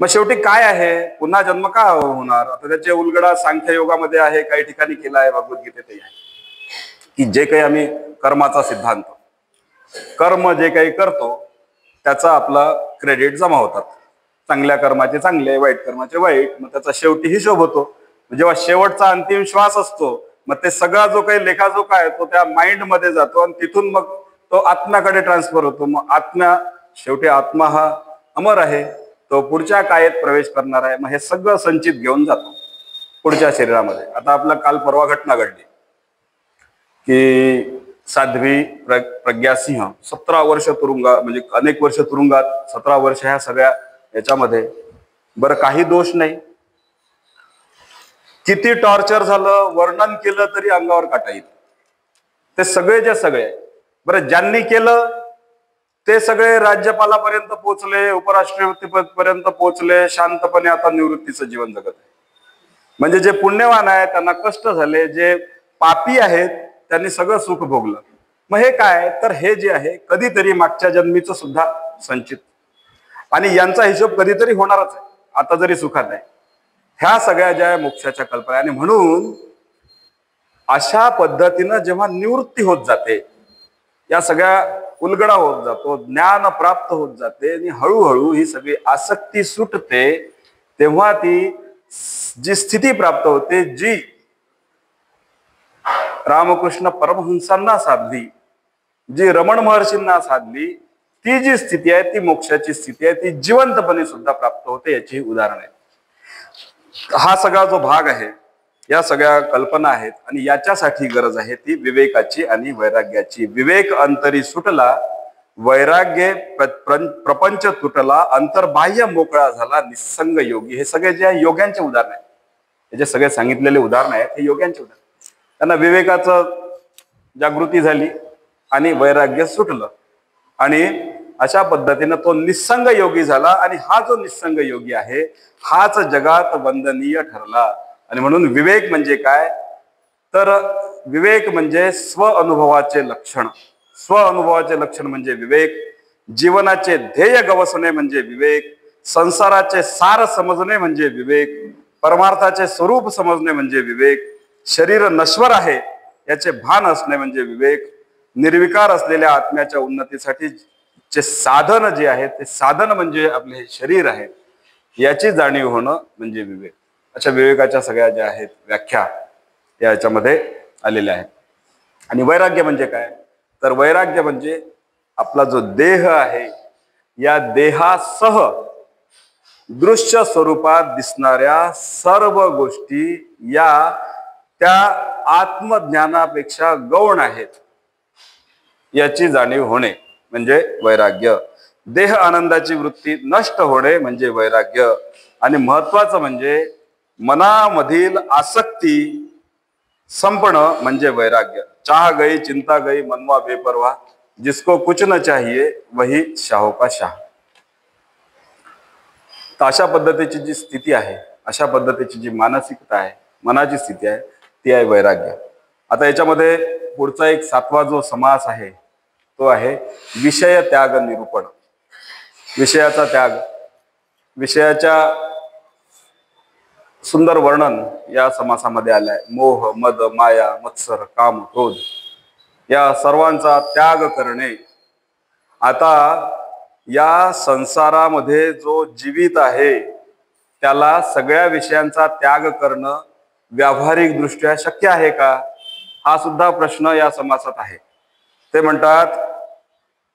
मग शेवटी काय आहे, पुन्हा जन्म का होणार? आता त्याचे उलगडा सांख्य योगामध्ये आहे, काही ठिकाणी केला आहे, भगवद्गीतेतही आहे की जे काही आम्ही कर्माचा सिद्धांत, कर्म जे काही करतो त्याचा आपला क्रेडिट जमा होतात. चांगल्या कर्माचे चांगले, वाईट कर्माचे वाईट. मग त्याचा शेवटी हिशोब होतो. जेव्हा शेवटचा अंतिम श्वास असतो मग ते सगळा जो काही लेखाजोखा आहे तो त्या माइंड मध्ये जातो आणि तिथून मग तो आत्म्याकडे ट्रान्सफर होतो. मग शेवटी आत्मा हा अमर आहे, तो पुढच्या कायेत प्रवेश करणार आहे. मग हे सगळं संचित घेऊन जातो पुढच्या शरीरामध्ये. आता आपला काल परवा घटना घडली की साध्वी प्रज्ञासिंह 17 वर्ष तुरुंगात, म्हणजे अनेक वर्ष तुरुंगात, 17 वर्ष ह्या सगळ्या याच्यामध्ये. बरं, काही दोष नाही. किती टॉर्चर झालं, वर्णन केलं तरी अंगावर काटा येईल. ते सगळेचे सगळे. बरं, ज्यांनी केलं ते सगळे राज्यपालापर्यंत पोहोचले, उपराष्ट्रपती पर्यंत पोहोचले, शांतपणे आता निवृत्तीचं जीवन जगत आहे. म्हणजे जे पुण्यवान आहे त्यांना कष्ट झाले, जे पापी आहेत त्यांनी सगळं सुख भोगलं. मग हे काय, तर हे जे आहे कधीतरी मागच्या जन्मीचं सुद्धा संचित, आणि यांचा हिशोब कधीतरी होणारच आहे, आता जरी सुखात आहे. ह्या सगळ्या ज्या मोक्षाच्या कल्पना. आणि म्हणून अशा पद्धतीनं जेव्हा निवृत्ती होत जाते, या सगळ्या उलगडा होत जातो, ज्ञान प्राप्त होत जाते आणि हळूहळू ही सगळी आसक्ती सुटते, तेव्हा ती जी स्थिती प्राप्त होते जी रामकृष्ण परमहंसांना साधली, जी रमण महर्षींना साधली, ती जी स्थिती आहे ती मोक्षाची स्थिती आहे. ती जिवंतपणे सुद्धा प्राप्त होते. याची उदाहरण आहे. हा सगळा जो भाग आहे, या सगळ्या कल्पना आहेत आणि याच्यासाठी गरज आहे ती विवेकाची आणि वैराग्याची. विवेक अंतरी सुटला, वैराग्य प्रपंच तुटला, अंतर्बाह्य मोकळा झाला, निस्संग योगी. हे सगळे जे योग्यांचे उदाहरण आहे, हे जे सगळे सांगितलेले उदाहरण आहेत हे योग्यांचे उदाहरण. त्यांना विवेकाचं जागृती झाली आणि वैराग्य सुटलं आणि अशा पद्धतीनं तो निस्संग योगी झाला. आणि हा जो निस्संग योगी आहे हाच जगात वंदनीय ठरला. आणि म्हणून विवेक म्हणजे काय, तर विवेक म्हणजे स्व अनुभवाचे लक्षण. स्व अनुभवाचे लक्षण म्हणजे विवेक. जीवनाचे ध्येय गवसणे म्हणजे विवेक. संसाराचे सार समजणे म्हणजे विवेक. परमार्थाचे स्वरूप समजणे म्हणजे विवेक. शरीर नश्वर आहे याचे भान असणे म्हणजे विवेक. निर्विकार असलेल्या आत्म्याच्या उन्नतीसाठी जे साधन जे आहे ते साधन म्हणजे आपले हे शरीर आहे, याची जाणीव होणं म्हणजे विवेक. अशा विवेकाच्या सगळ्या ज्या आहेत व्याख्या याच्यामध्ये आलेल्या आहेत. आणि वैराग्य म्हणजे काय, तर वैराग्य म्हणजे आपला जो देह आहे या देहासह दृश्य स्वरूपात दिसणाऱ्या सर्व गोष्टी या त्या आत्मज्ञानापेक्षा गौण आहेत याची जाणीव होणे म्हणजे वैराग्य. देह आनंदाची वृत्ती नष्ट होणे म्हणजे वैराग्य. आणि महत्वाचं म्हणजे मनामधील आसक्ती संपणं म्हणजे वैराग्य. चाह गई चिंता गई मनवा बेपरवा, जिसको कुछ न चाहिए वही शाहो का शाह. तर अशा पद्धतीची जी स्थिती आहे, अशा पद्धतीची जी मानसिकता आहे, मनाची स्थिती आहे, ती आहे वैराग्य. आता याच्यामध्ये पुढचा एक 7वा जो समास आहे तो आहे विषय त्याग निरूपण. विषयाचा त्याग, विषयाच्या सुंदर वर्णन या समासामध्ये आलाय. मोह मद माया मत्सर काम क्रोध या सर्वांचा त्याग करणे. आता या संसारामध्ये जो जीवित आहे त्याला सगळ्या विषयांचा त्याग करणं व्यावहारिक दृष्ट्या शक्य आहे का, हा सुद्धा प्रश्न या समासात आहे. ते म्हणतात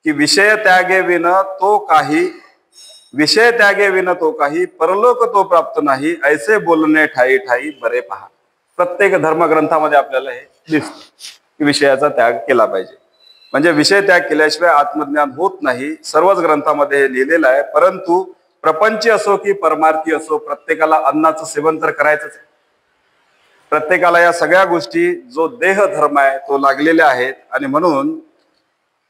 की विषय त्यागे विन तो काही, विषय त्यागे विन तो काही, परलोक तो प्राप्त नाही, ऐसे बोलणे ठाई ठाई बरे पहा. प्रत्येक धर्मग्रंथामध्ये आपल्याला हे दिसतं की विषयाचा त्याग केला पाहिजे. म्हणजे विषय त्याग केल्याशिवाय आत्मज्ञान होत नाही. सर्वच ग्रंथामध्ये हे लिहिलेलं आहे. परंतु प्रपंची असो की परमार्थी असो, प्रत्येकाला अन्नाचं सेवन तर करायचंच आहे. प्रत्येकाला या सगळ्या गोष्टी जो देह धर्म आहे तो लागलेल्या आहेत. आणि म्हणून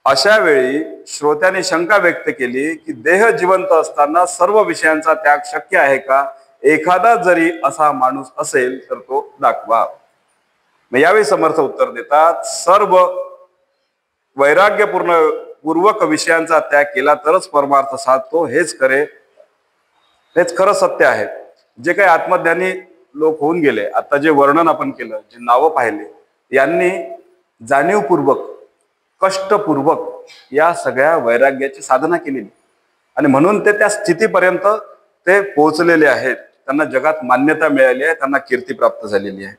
अशा वेळी श्रोत्यांनी शंका व्यक्त केली की देह जिवंत असताना सर्व विषयांचा त्याग शक्य आहे का, एखादा जरी असा माणूस असेल तर तो दाखवा. मग यावेळी समर्थ उत्तर देतात, सर्व वैराग्यपूर्ण पूर्वक विषयांचा त्याग केला तरच परमार्थ साधतो, हेच खरं सत्य आहे. जे काही आत्मज्ञानी लोक होऊन गेले, आता जे वर्णन आपण केलं, जे नावं पाहिले, यांनी जाणीवपूर्वक कष्टपूर्वक या सगळ्या वैराग्याची साधना केलेली आणि म्हणून ते त्या स्थितीपर्यंत ते पोहोचलेले आहेत. त्यांना जगात मान्यता मिळाली आहे, त्यांना कीर्ती प्राप्त झालेली आहे.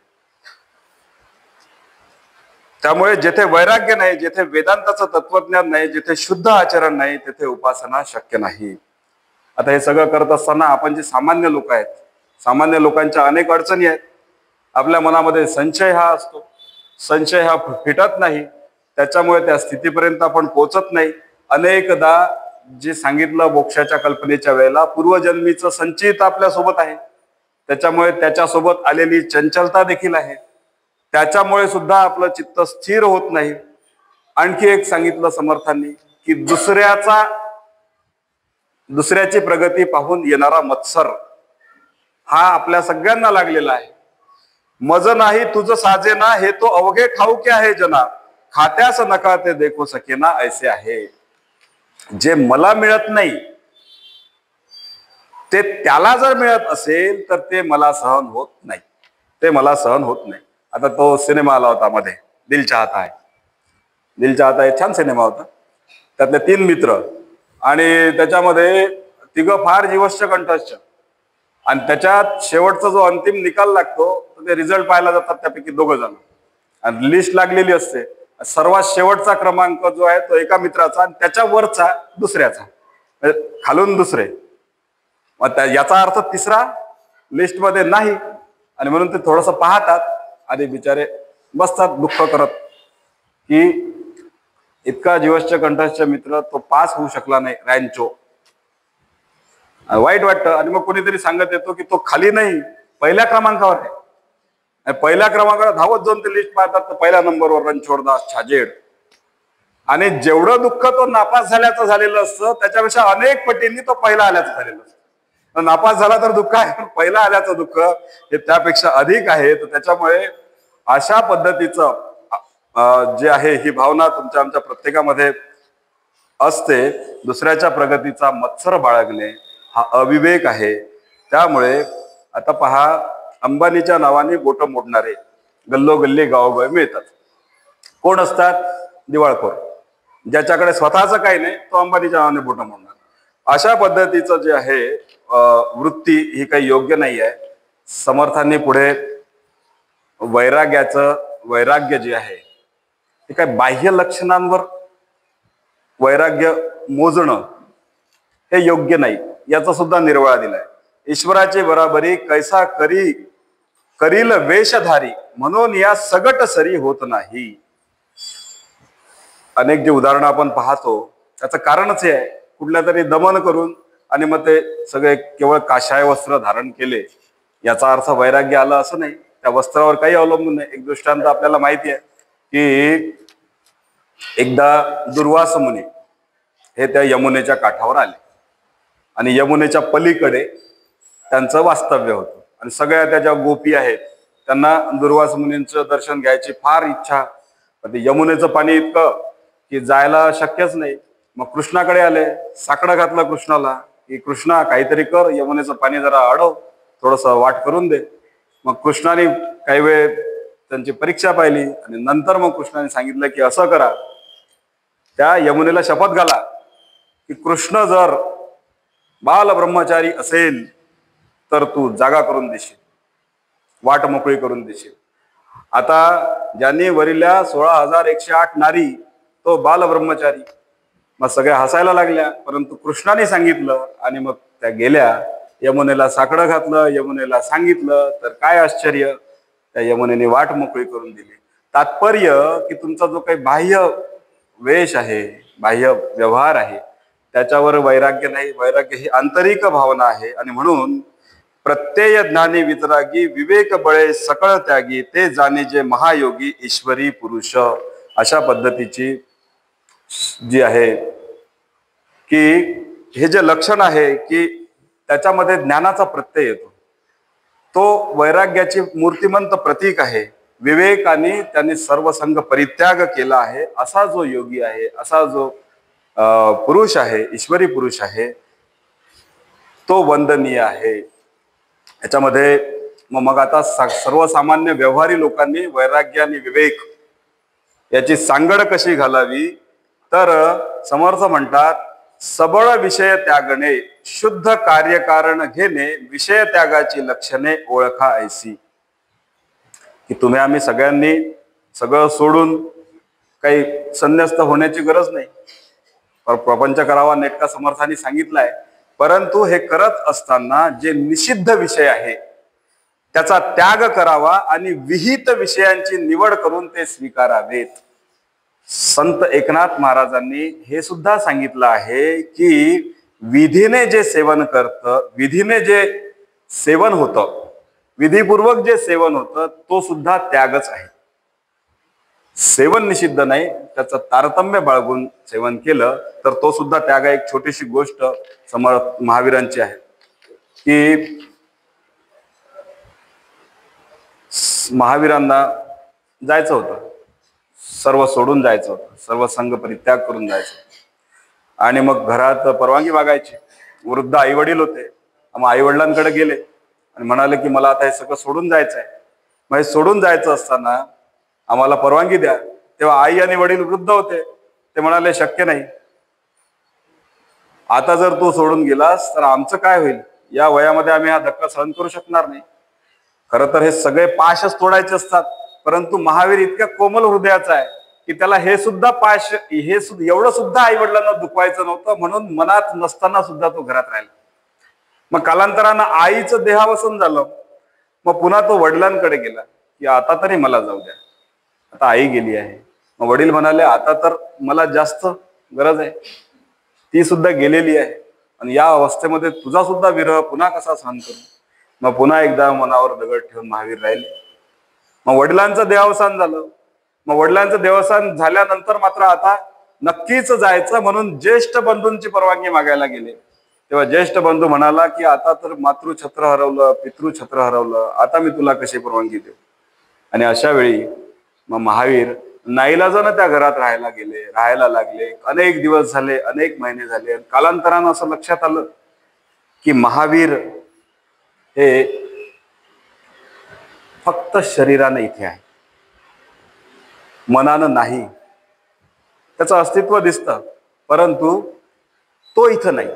त्यामुळे जेथे वैराग्य नाही, जेथे वेदांताचं तत्वज्ञान नाही, जिथे शुद्ध आचरण नाही, तिथे उपासना शक्य नाही. आता हे सगळं करत असताना आपण जे सामान्य लोक आहेत, सामान्य लोकांच्या अनेक अडचणी आहेत. आपल्या मनामध्ये संशय हा असतो, संशय हा फिटत नाही, त्याच्यामुळे त्या स्थितीपर्यंत आपण पोहोचत नाही. अनेकदा जे सांगितलं मोक्षाच्या कल्पनेच्या वेळेला पूर्वजन्मीचं संचित आपल्या सोबत आहे, त्याच्यामुळे त्याच्यासोबत आलेली चंचलता देखील आहे, त्याच्यामुळे सुद्धा आपलं चित्त स्थिर होत नाही. आणखी एक सांगितलं समर्थांनी की दुसऱ्याची प्रगती पाहून येणारा मत्सर हा आपल्या सगळ्यांना लागलेला आहे. मज नाही तुझ साजेना, हे तो अवघे ठाऊके आहे जना, खात्यास नका ते देखो सकेना, ऐसे आहे. जे मला मिळत नाही ते त्याला जर मिळत असेल तर ते मला सहन होत नाही, ते मला सहन होत नाही. आता तो सिनेमा आला होता मध्ये, दिल चाहता है. दिल चाहता है छान सिनेमा होता. त्यातले 3 मित्र आणि त्याच्यामध्ये तिघं फार जीवश्च कंठस्थ, आणि त्याच्यात शेवटचा जो अंतिम निकाल लागतो ते रिझल्ट पाहायला जातात त्यापैकी 2 जण, आणि लिस्ट लागलेली असते. सर्वात शेवटचा क्रमांक जो आहे तो एका मित्राचा आणि त्याच्या वरचा दुसऱ्याचा, खालून दुसरे. मग याचा अर्थ तिसरा लिस्ट मध्ये नाही, आणि म्हणून ते थोडस पाहतात आणि बिचारे बसतात दुःख करत की इतका जीवश्च कंठस्थ मित्र तो पास होऊ शकला नाही, रँचो. वाईट वाटतं. आणि मग कोणीतरी सांगत येतो की तो खाली नाही, पहिल्या क्रमांकावर आहे. पहिल्या क्रमांकावर धावत जाऊन ते लिस्ट पाहतात तर पहिल्या नंबरवर रणछोडदास छाजेड. आणि जेवढं दुःख तो नापास झाल्याचं झालेलं असतं त्याच्यापेक्षा अनेक पटींनी तो पहिला आल्याचं झालेलं असतं. नापास झाला तर दुःख आहे, पण पहिला आल्याचं दुःख हे त्यापेक्षा अधिक आहे. तर त्याच्यामुळे अशा पद्धतीचं जे आहे ही भावना तुमच्या आमच्या प्रत्येकामध्ये असते. दुसऱ्याच्या प्रगतीचा मत्सर बाळगणे हा अविवेक आहे. त्यामुळे आता पहा, अंबानीच्या नावाने बोटं मोडणारे गल्लोगल्ली गावोगावी मिळतात. कोण असतात? दिवाळखोर. ज्याच्याकडे स्वतःच काही नाही तो अंबानीच्या नावाने बोटं मोडणार. अशा पद्धतीचं जे आहे वृत्ती ही काही योग्य नाही आहे. समर्थांनी पुढे वैराग्य जे आहे ते काय बाह्य लक्षणांवर वैराग्य मोजणं हे योग्य नाही, याचा सुद्धा निर्वाळा दिलाय. ईश्वराची बराबरी कैसा करील वेशधारी, म्हणून या सगट सरी होत नाही. अनेक जे उदाहरणं आपण पाहतो त्याचं कारणच हे आहे, कुठल्या तरी दमन करून आणि मग ते सगळे केवळ काशाय वस्त्र धारण केले याचा अर्थ वैराग्य आलं असं नाही. त्या वस्त्रावर काही अवलंबून नाही. एक दृष्टांत आपल्याला माहिती आहे की एकदा दुर्वास मुनी हे त्या यमुनेच्या काठावर आले आणि यमुनेच्या पलीकडे त्यांचं वास्तव्य होतं आणि सगळ्या त्या ज्या गोपी आहेत त्यांना दुर्वास मुनींचं दर्शन घ्यायची फार इच्छा. पण ते यमुनेचं पाणी इतकं की जायला शक्यच नाही. मग कृष्णाकडे आले, साकडं घातलं कृष्णाला की कृष्णा काहीतरी कर, यमुनेचं पाणी जरा अडव, थोडस वाट करून दे. मग कृष्णाने काही वेळ त्यांची परीक्षा पाहिली आणि नंतर मग कृष्णाने सांगितलं की असं करा, त्या यमुनेला शपथ घाला की कृष्ण जर बाल ब्रह्मचारी असेल तर तू जागा करून देशील, वाट मोकळी करून देशील. आता ज्यांनी वरिल्या 16,108 नारी तो बाल ब्रह्मचारी. मग सगळ्या हसायला लागल्या, परंतु कृष्णाने सांगितलं आणि मग त्या गेल्या. यमुनेला साकडं घातलं, यमुनेला सांगितलं, तर काय आश्चर्य, त्या यमुनेने वाट मोकळी करून दिली. तात्पर्य की तुमचा जो काही बाह्य वेश आहे, बाह्य व्यवहार आहे, त्याच्यावर वैराग्य नाही. वैराग्य ही आंतरिक भावना आहे. आणि म्हणून प्रत्यय ज्ञानी वितरागी, विवेक बळे सकळ त्यागी, ते जाणे जे महायोगी ईश्वरी पुरुष. अशा पद्धतीची जी आहे की हे जे लक्षण आहे की त्याच्यामध्ये ज्ञानाचा प्रत्यय येतो, तो वैराग्याची मूर्तिमंत प्रतीक आहे. विवेकाने त्यांनी सर्व संघ परित्याग केला आहे असा जो योगी आहे, असा जो पुरुष आहे, ईश्वरी पुरुष आहे, तो वंदनीय आहे. याच्यामध्ये मग आता सर्वसामान्य व्यवहारी लोकांनी वैराग्य आणि विवेक याची सांगड कशी घालावी, तर समर्थ म्हणतात, सबळ विषय त्यागणे, शुद्ध कार्यकारण घेणे, विषय त्यागाची लक्षणे ओळखा ऐसी. की तुम्ही आम्ही सगळ्यांनी सगळं सोडून काही संन्यस्त होण्याची गरज नाही. प्रपंच करावा नेटका समर्थांनी सांगितलाय, परंतु हे करत असताना जे निषिद्ध विषय आहे त्याचा त्याग करावा आणि विहित विषयांची निवड करून ते स्वीकारावेत. संत एकनाथ महाराजांनी हे सुद्धा सांगितलं आहे की विधीने जे सेवन करतं, विधीने जे सेवन होतं, विधीपूर्वक जे सेवन होतं, तो सुद्धा त्यागच आहे. सेवन निषिद्ध नाही, त्याचं तारतम्य बाळगून सेवन केलं तर तो सुद्धा त्याग आहे. एक छोटीशी गोष्ट समर्थ महावीरांची आहे की महावीरांना जायचं होतं, सर्व सोडून जायचं होतं, सर्व संघ परित्याग करून जायचं. आणि मग घरात परवानगी मागायची. वृद्ध आई वडील होते. मग आई वडिलांकडे गेले आणि म्हणाले की मला आता हे सगळं सोडून जायचं आहे. मग हे सोडून जायचं असताना आम्हाला परवानगी द्या. तेव्हा आई आणि वडील वृद्ध होते. ते म्हणाले शक्य नाही, आता जर तू सोडून गेलास तर आमचं काय होईल, या वयामध्ये आम्ही हा धक्का सहन करू शकणार नाही. खरं तर हे सगळे पाशच तोडायचे असतात, परंतु महावीर इतक्या कोमल हृदयाचा आहे की त्याला हे सुद्धा पाश, हे एवढं सुद्धा आई वडिलांना दुखवायचं नव्हतं, म्हणून मनात नसताना सुद्धा तो घरात राहिला. मग कालांतरानं आईचं देहावसन झालं. मग पुन्हा तो वडिलांकडे गेला की आता तरी मला जाऊ द्या, आता आई गेली आहे. मग वडील म्हणाले आता तर मला जास्त गरज आहे, ती सुद्धा गेलेली आहे आणि या अवस्थेमध्ये तुझा सुद्धा विरह पुन्हा कसा सहन करू. मग पुन्हा एकदा मनावर दगड ठेवून महावीर राहिले. मग वडिलांचं देहावसान झालं. मग वडिलांचं देहावसान झाल्यानंतर मात्र आता नक्कीच जायचं म्हणून ज्येष्ठ बंधूंची परवानगी मागायला गेले. तेव्हा ज्येष्ठ बंधू म्हणाला की आता तर मातृछत्र हरवलं, पितृछत्र हरवलं, आता मी तुला कशी परवानगी देऊ. आणि अशा वेळी मग महावीर नाईलाजानं त्या घरात राहायला लागले. अनेक दिवस झाले, अनेक महिने झाले. कालांतरानं असं लक्षात आलं की महावीर हे फक्त शरीरानं इथे आहे, मनानं नाही. त्याचं अस्तित्व दिसतं परंतु तो इथं नाही.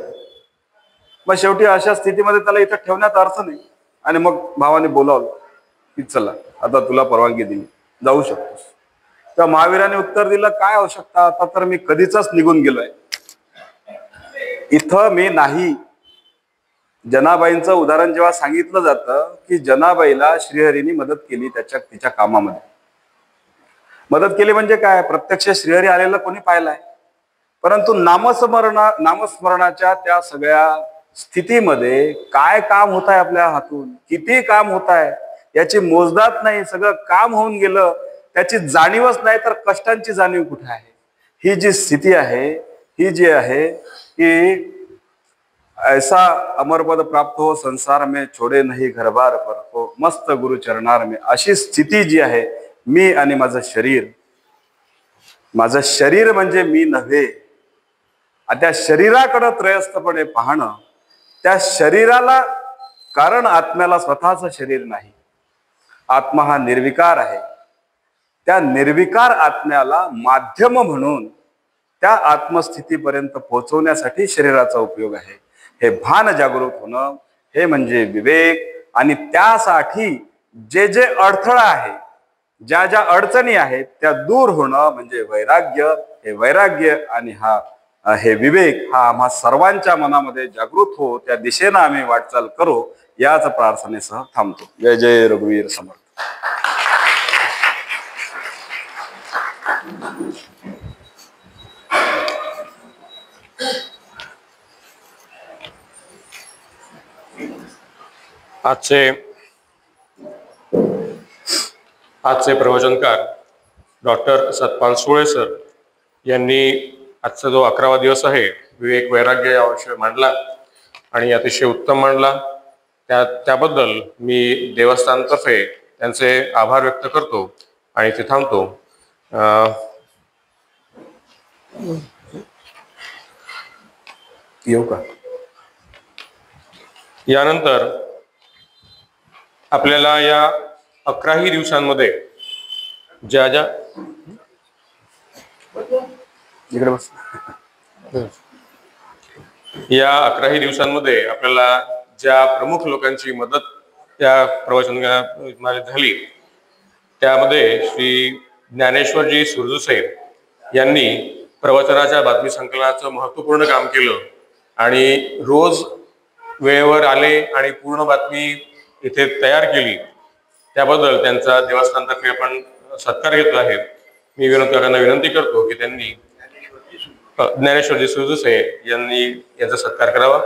मग शेवटी अशा स्थितीमध्ये त्याला इथं ठेवण्यात अर्थ नाही. आणि मग भावाने बोलावलं की चला आता तुला परवानगी दिली, जाऊ शकतोस. तेव्हा महावीराने उत्तर दिलं, काय आवश्यकता, आता तर मी कधीचाच निघून गेलोय, इथं मी नाही. जनाबाईंचं उदाहरण जेव्हा सांगितलं जातं की जनाबाईला श्रीहरीने मदत केली, तिच्या कामामध्ये मदत केली म्हणजे काय, प्रत्यक्ष श्रीहरी आलेला कोणी पाहिलाय, परंतु नामस्मरणाच्या त्या सगळ्या स्थितीमध्ये काय काम होत आहे आपल्या हातून, किती काम होत आहे याची मोजदात नाही. सगळं काम होऊन गेलं, त्याची जाणीवच नाही, तर कष्टांची जाणीव कुठे आहे. ही जी स्थिती आहे, ही जी आहे की ऐसा अमरपद प्राप्त हो संसार में, छोडे नाही घरबार पर हो, मस्त गुरु चरणार में, अशी स्थिती जी आहे, मी आणि माझं शरीर म्हणजे मी नव्हे. त्या शरीराकडे त्रयस्थपणे पाहणं, त्या शरीराला, कारण आत्म्याला स्वतःचं शरीर नाही. आत्मा हा निर्विकार आहे. त्या निर्विकार आत्म्याला माध्यम म्हणून त्या आत्मस्थितीपर्यंत पोहोचवण्यासाठी शरीराचा उपयोग आहे. हे भान जागृत होणं, हे म्हणजे विवेक. आणि त्यासाठी जे जे अडथळा आहे, ज्या ज्या अडचणी आहेत त्या दूर होणं म्हणजे वैराग्य. हे वैराग्य आणि हे विवेक हा आम्हा सर्वांच्या मनामध्ये जागृत हो, त्या दिशेनं आम्ही वाटचाल करू, याच प्रार्थनेसह थांबतो. जय जय रघुवीर समर्थ. आजचे प्रवचनकार डॉक्टर सतपाल सुळे सर यांनी आजचा जो 11वा दिवस आहे विवेक वैराग्य या विषय मांडला आणि अतिशय उत्तम मांडला. त्याबद्दल मी देवस्थानतर्फे त्यांचे आभार व्यक्त करतो आणि ते थांबतो. येऊ का? यानंतर आपल्याला या 11ही दिवसांमध्ये ज्या इकडे बस. या 11ही दिवसांमध्ये आपल्याला ज्या प्रमुख लोकांची मदत त्या प्रवचनामध्ये झाली, त्यामध्ये श्री ज्ञानेश्वरजी सुरजुसे यांनी प्रवचनाच्या बातमी संकलनाचं महत्त्वपूर्ण काम केलं आणि रोज वेळेवर आले आणि पूर्ण बातमी इथे तयार केली. त्याबद्दल त्यांचा देवस्थानतर्फे आपण सत्कार घेतला आहे. मी काकांना विनंती करतो की त्यांनी ज्ञानेश्वरजी सुरजुसे यांनी यांचा सत्कार करावा.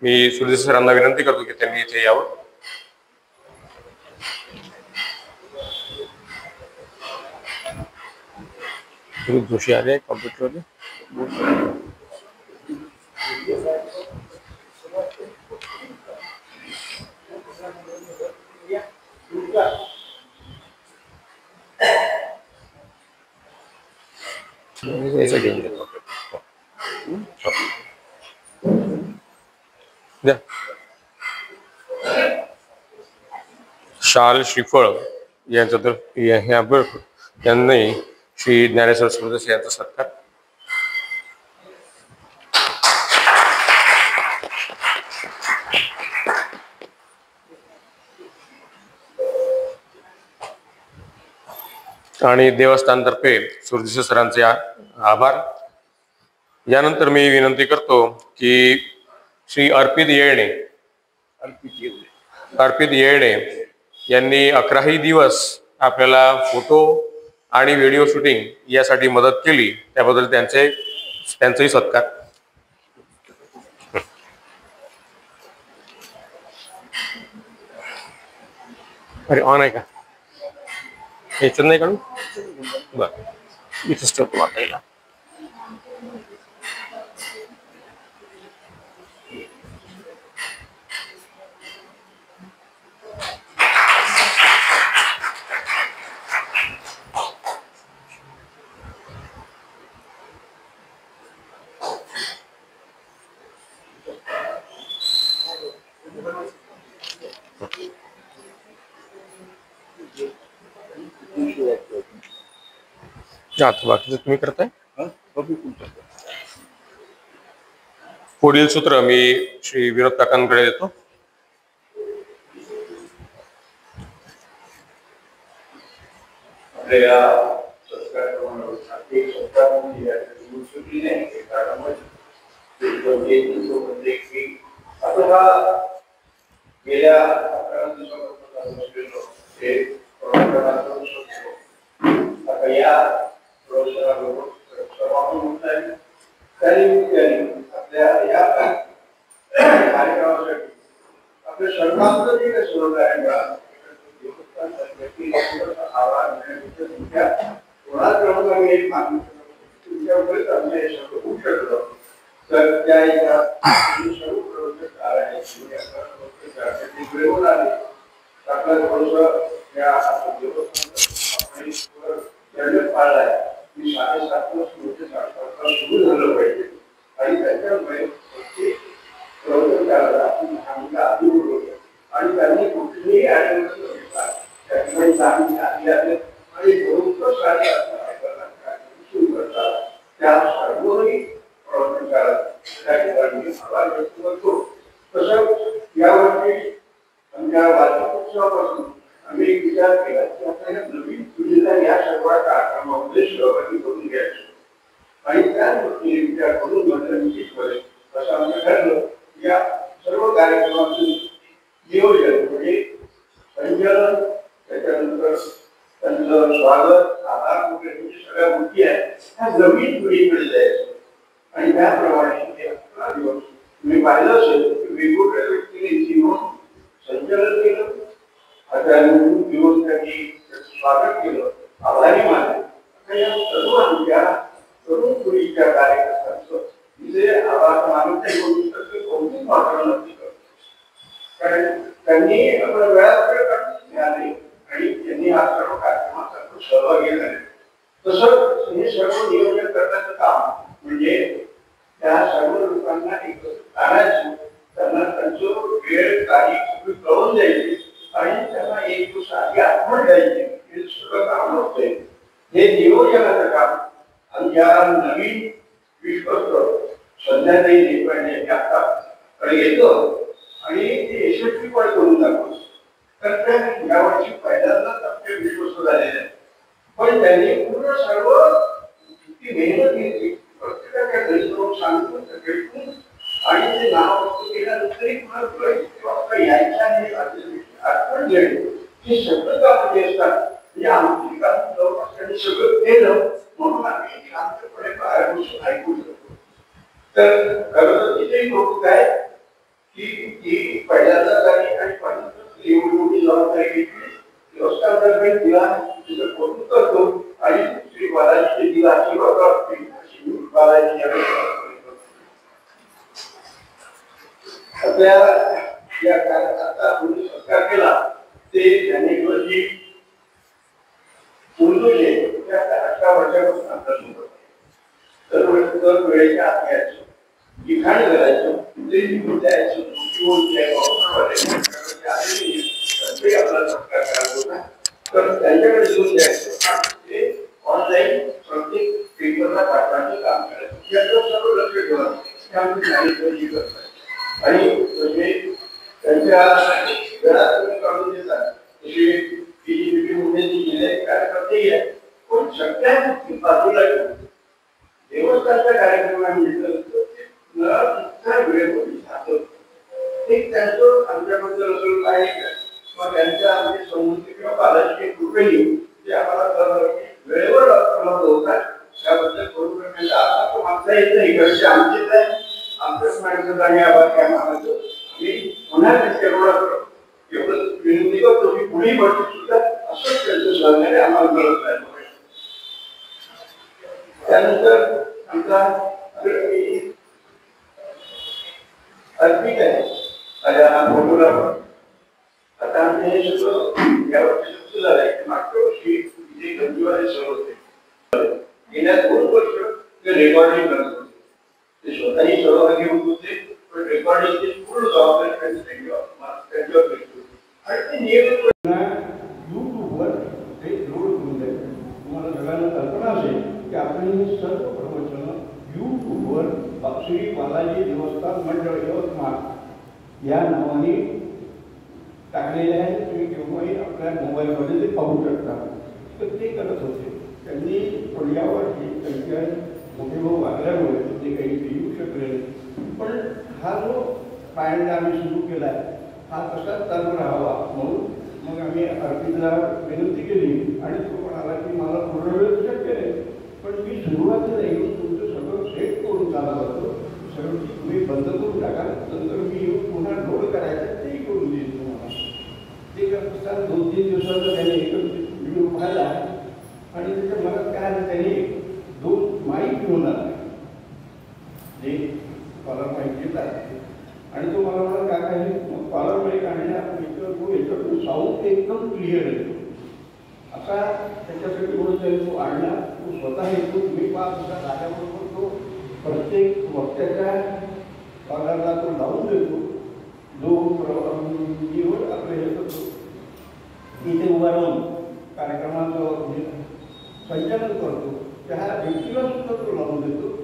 मी सुरजुसे सरांना विनंती करतो की त्यांनी इथे यावं. जोशी आले कॉम्प्युटरवर. शाल श्रीफळ यांचा तर त्यांनी श्री ज्ञानेश्वर सुरजुसे यांचा सत्कार. आणि देवस्थानतर्फे सुरजुसे सरांचे आभार. यानंतर मी विनंती करतो की श्री अर्पित येळणे यांनी 11ही दिवस आपल्याला फोटो आणि व्हिडिओ शूटिंग यासाठी मदत केली, त्याबद्दल त्यांचेही सत्कार. अरे ऑन आहे का? याच्यात नाही काढू? बरं, इथंच ठेवतो वाटायला. आता बाकीचं तुम्ही करताय. पुढील सूत्र मी श्री विनोद काकांकडे देतो. गेल्या आता या आपल्या या कार्यक्रमासाठी आपल्या सरकारचं जे काही स्वरूप आहे आवाज कोणाच प्रमुखांनी एक मागणी तुमच्यावरच आमच्या हे सर्व होऊ शकतं. तर त्या सर्व प्रवर्तक आले आपल्या थोडस या पाळलाय की 7:30 सुरू झालं पाहिजे आणि त्याच्यामुळे आणि त्यांनी कुठलीही त्या ठिकाणी सुरू करतात त्या सर्वही त्या ठिकाणी आभार व्यक्त करतो. तसंच यावर्षी आमच्या वार्षिक उत्सवापासून आम्ही एक विचार केला की आपल्याला नवीन पिढीला या सर्व कार्यक्रमामध्ये सहभागी करून घ्यायचं आणि त्या दृष्टीने विचार करून असं आम्ही ठरलं. या सर्व कार्यक्रमाचं नियोजन म्हणजे संचलन, त्याच्यानंतर त्यांचं स्वागत, आभार वगैरे सगळ्या गोष्टी आहेत त्या नवीन पिढीकडे जायचं आणि त्याप्रमाणे दिवस तुम्ही पाहिलं असेल की वेगवेगळ्या व्यक्तीने जीवन संचलन केलं, आता दिवस त्यांनी स्वागत केलं, आभारी मानले. आता या सर्व आमच्या तरुण पिढीच्या कार्यकर्त्यांचं तिथे आभार मानत नाही कोणतीच मात्र नसते. कारण त्यांनी आपल्या वेळात मिळाले आणि त्यांनी हा सर्व कार्यक्रमात सहभागी झाले. तसंच हे सर्व नियोजन करण्याचं काम म्हणजे त्या सर्व लोकांना एकत्र आणायचं, त्यांना त्यांचं वेळ तारीख कळून द्यायची आणि त्यांना एक दिवस आधी आठवण द्यायची. हे सगळं काम होते. हे नियोजनाचं काम आमच्या नवीन विश्वस्त संध्याताई देशपांडे आता येतं आणि ते यशस्वीपणे करून दाखवतो. तर त्या यावर्षी पहिल्यांदाच आमचे विश्वस्त झालेले आहे. पण त्यांनी पूर्ण सर्व किती मेहनत घेतली प्रत्येकाच्या घरी जाऊन सांगतो भेटून आणि ते नाव वस्तू केल्यानंतरही तुम्हाला यायचं आणि आठवण देणे हे सगळं काम जे असतात म्हणजे आमची काम जवळपास त्यांनी सगळं केलं म्हणून आम्ही शांतपणे बाहेर बसून ऐकू शकतो. तर खरं तर तिथेही कौतुक आहे की पहिल्यांदा झाली आणि पहिल्यांदा एवढी मोठी जबाबदारी घेतली व्यवस्थापनाकडे दिला तिचं कौतुक करतो आणि श्री बालाजीचे दिला आशीर्वाद बालाजी आपल्या या आता आपण सत्कार केला ते ज्ञानेश्वरजी उर्दूचे त्या 18 वर्षापासून अभ्यास होत दर वेळेच्या आत घ्यायचं, लिखाण करायचं, द्यायचं आपला सत्कार करायला होता. तर त्यांच्याकडे देऊन द्यायचं ते ऑनलाईन प्रत्येक पेपरला पाठवण्याचं काम करायचं. याचं सर्व लक्ष ठेवा आणि म्हणजे त्यांच्या घरात तुम्ही काढून देतात कार्यकर्ते आहे पण सगळ्या गोष्टी बाजूला ठेवून देवस्थानच्या कार्यक्रमाने त्यांचं आमच्याबद्दल असं काय किंवा त्यांच्या आमची संमती किंवा बालाजी कृपेने जे आम्हाला वेळेवर उपलब्ध होतात त्याबद्दल करून आता मागचा येत नाही इकडचे आमचेच आहे आमच्याच माणसात आणि आभार काय मानायचं मी पुन्हा एवढं विनंती करतो की पुढे वर्षी सुद्धा असंच त्यांचं सहकार्य आम्हाला मिळत नाही. त्यानंतर आमचा अर्पित आहे आता आमचे हे सगळं या वर्षी सुरू झालंय. मागच्या वर्षी जे गंजीवाले सर होते गेल्या 2 वर्ष ते रेकॉर्डिंग करत होते. ते स्वतःही सहभागी होत होते पण रेकॉर्डिंगची पूर्ण जबाबदारी त्यांच्यावर भेटतो आणि ते नियमित युट्यूबवर ते लोड करून आणि हे सर्व प्रवचनं यूट्यूबवर श्री बालाजी देवस्थान मंडळ यवतमाळ या नावाने टाकलेले आहे. तुम्ही केव्हाही आपल्या मोबाईलमध्ये ते पाहू शकता. तर ते करत होते. त्यांनी थोड्यावर त्यांच्या मोठे भाऊ वागल्यामुळे ते काही येऊ शकले. पण हा जो पायंडा आम्ही सुरू केला आहे हा तसाच चालू राहावा म्हणून मग आम्ही अर्पितला विनंती केली आणि तो म्हणाला की मला थोडा वेळ शक्य नाही, पण मी सुरुवातीला येऊन तुमचं सगळं सेट करून चालत होतो, सगळं तुम्ही बंद करून टाका, नंतर मी येऊन पुन्हा लोड करायचं तेही करून देईन तुम्हाला. ते करत असताना 2-3 दिवसाचा त्याने एकच व्हिडिओ पाहिला आणि त्याच्या मनात काय आलं, त्याने 2 माईक घेऊन आला जे कॉलर माईक घेतात आणि तो मला म्हणाला काय काय मग कॉलर माईक आणल्या तो याच्यातून साऊंड एकदम क्लिअर येतो असा त्याच्यासाठी म्हणून त्याने तो आणला. तो स्वतः येतो. मी पाहत होता झाल्याबरोबर तो प्रत्येक वक्त्याच्या कॉलरला तो लावून देतो. जो निवड आपलं हे करतो इथे उभा राहून कार्यक्रमाचं संचालन करतो त्या व्यक्तीला सुद्धा तो लावून देतो.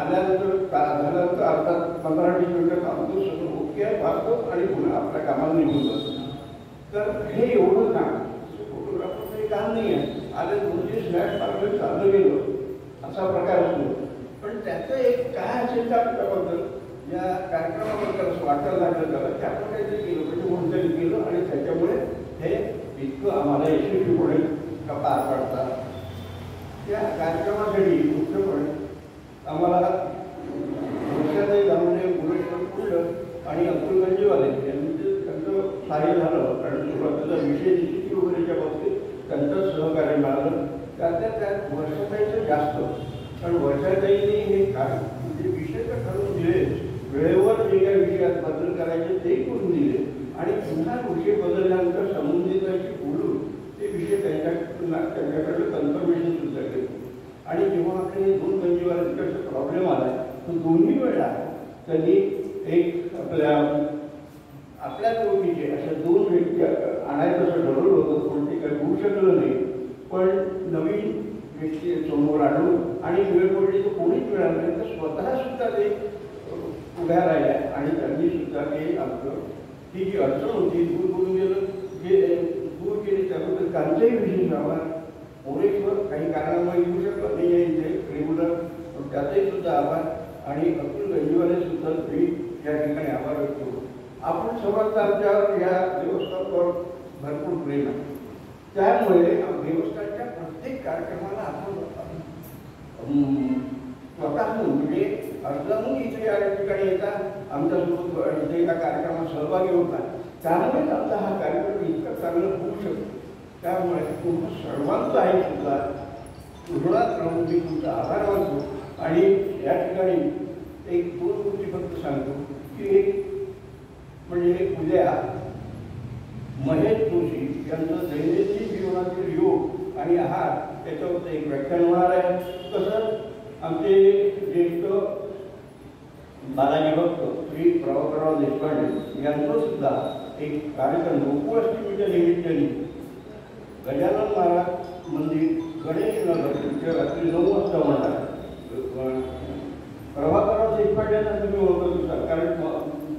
आल्यानंतर झाल्यानंतर अर्थात 15-20 मिनिटं थांबतो, सगळं ओके पाहतो आणि पुन्हा आपल्या कामाला निघून जातो. तर हे एवढं काम फोटोग्राफर काही काम नाही आहे. आले 2-3 स्नॅप मारलं चाललं गेलं असा प्रकार असतो. पण त्याचं एक काय असेल त्या आपल्याबद्दल या कार्यक्रमाबद्दल असं वाटायला लागलं त्याला की आपण काहीतरी केलं म्हणजे कोणतरी केलं आणि त्याच्यामुळे हे इतकं आम्हाला यशस्वीपणे पार पाडतात. त्या कार्यक्रमासाठी मुख्यपणे आम्हाला वर्षातही दामले गुणेश्वर कुंड आणि अब्दुल गंजीवाले त्यांचं सहाय्य झालं. कारण सुरुवातीला विषय निश्चिती वगैरेच्या बाबतीत त्यांचं सहकार्य मिळालं. त्यात वर्षाताईचं जास्त, कारण वर्षाताईने हे काय म्हणजे विषय तर ठरवून दिले, वेळेवर जे काही विषयात बदल करायचे ते करून दिले आणि पुन्हा विषय बदलल्यानंतर संबंधितांशी बोलून ते विषय त्यांच्याकडे कन्फर्मेशन सुद्धा केलं. आणि जेव्हा आपले 2 गंजीवाल्यांचा प्रॉब्लेम आला तो दोन्ही वेळा त्यांनी एक आपल्या ओळखीचे अशा 2 व्यक्ती आणायचं असं ठरवलं होतं, पण ते काही होऊ शकलं नाही. पण नवीन व्यक्ती समोर आणून आणि वेळ पडली तर कोणीच मिळालं नाही, तर स्वतः सुद्धा ते उभ्या राहिल्या आणि त्यांनी सुद्धा ते आपलं ही जी अडचण होती दूर करून गेलं, जे दूर केली त्याबद्दल त्यांचाही विशेष आभार. मोरेश्वर काही कारणामुळे येऊ शकत नाही आहे इथे रेग्युलर, पण त्याचाही सुद्धा आभार. आणि अब्दुल गंजीवाले सुद्धा मी या ठिकाणी आभार व्यक्त करतो. आपण सर्वांचा आमच्यावर या देवस्थानावर भरपूर प्रेम आहे. त्यामुळे देवस्थानच्या प्रत्येक कार्यक्रमाला आपण स्वतःहून म्हणजे अर्जाहून इथे या ठिकाणी येतात, आमच्यासोबत इथे या कार्यक्रमात सहभागी होतात. त्यामुळेच आमचा हा कार्यक्रम इतका चांगला होऊ शकतो. त्यामुळे तुम्हा सर्वांचं आहे सुद्धा उजळात राहून मी तुमचा आभार मानतो. आणि या ठिकाणी 1-2 गोष्टी फक्त सांगतो की एक म्हणजे उद्या महेश जोशी यांचं दैनंदिन जीवनातील योग आणि आहार त्याच्यावर एक व्याख्यान होणार आहे. तसंच आमचे ज्येष्ठ बालाजी भक्त श्री प्रभाकरराव देशपांडे यांचं सुद्धा एक कार्यक्रम गोकुळाष्टमीच्या निमित्ताने गजानन महाराज मंदिर गणेश नगर रात्री 9 वाजता होणार. प्रभाकरराव देशपांड्यांना तुम्ही ओळखत होता, कारण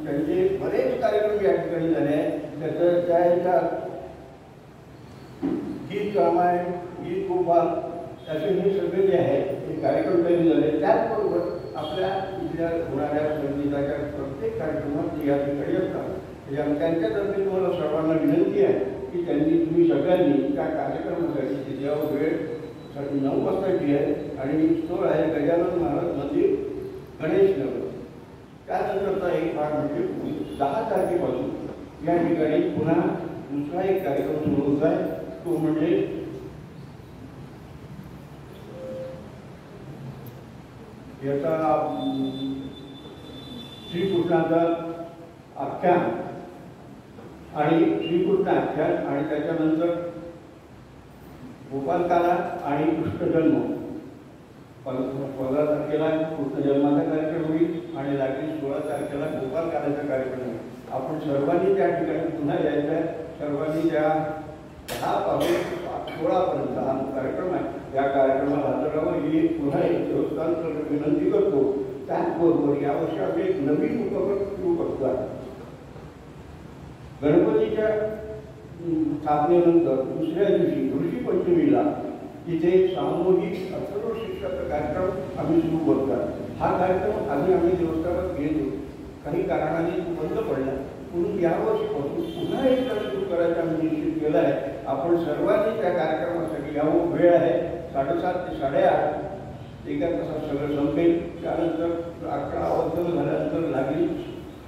त्यांचे बरेच कार्यक्रम या ठिकाणी झाले आहेत. त्याचं त्या ह्याच्यात गीत रामायण, गीत गोपाल असे हे सगळे जे आहेत हे कार्यक्रम त्यांनी झाले. त्याचबरोबर आपल्या इथल्या होणाऱ्या संगीताच्या प्रत्येक कार्यक्रमात या ठिकाणी असतात. त्यांच्यातर्फे तुम्हाला सर्वांना विनंती आहे की तुम्ही सगळ्यांनी त्या कार्यक्रमासाठी तिथे वेळ 9 वाजताची आहे आणि स्थळ आहे गजानन महाराज मंदिर गणेश नगर. त्यानंतरचा एक भाग म्हणजे 10 तारखेपासून या ठिकाणी पुन्हा दुसरा एक कार्यक्रम सुरू होत आहे. तो म्हणजे याचा श्रीकृष्णाचा आख्यान आणि श्रीकृष्ण आख्यान आणि त्याच्यानंतर गोपालकाला आणि कृष्णजन्म 15 तारखेला कृष्णजन्माचा कार्यक्रम होईल आणि रात्री 16 तारखेला गोपालकालाचा कार्यक्रम होईल. आपण सर्वांनी त्या ठिकाणी पुन्हा यायचं आहे. सर्वांनी त्या 10 पासून 16पर्यंत हा कार्यक्रम आहे. या कार्यक्रमाला हजर राहावं ही पुन्हा एक देवस्थानकडे विनंती करतो. त्याचबरोबर यावर्षी आम्ही एक नवीन उपक्रम सुरू करतो आहे. गणपतीच्या स्थापनेनंतर दुसऱ्या दिवशी ऋषीपंचमीला इथे सामूहिक अथर्व शिक्षाचा कार्यक्रम आम्ही सुरू करतात. हा कार्यक्रम आम्ही देवस्थानात घेतो. काही कारणाने बंद पडला, म्हणून यावर्षीपासून पुन्हा एकदा सुरू करायचा आम्ही निश्चित केला आहे. आपण सर्वांनी त्या कार्यक्रमासाठी यावं. वेळ आहे 7:30 ते 8:30. एका तासात सगळं संपेल. त्यानंतर 11 वाजता झाल्यानंतर लागेल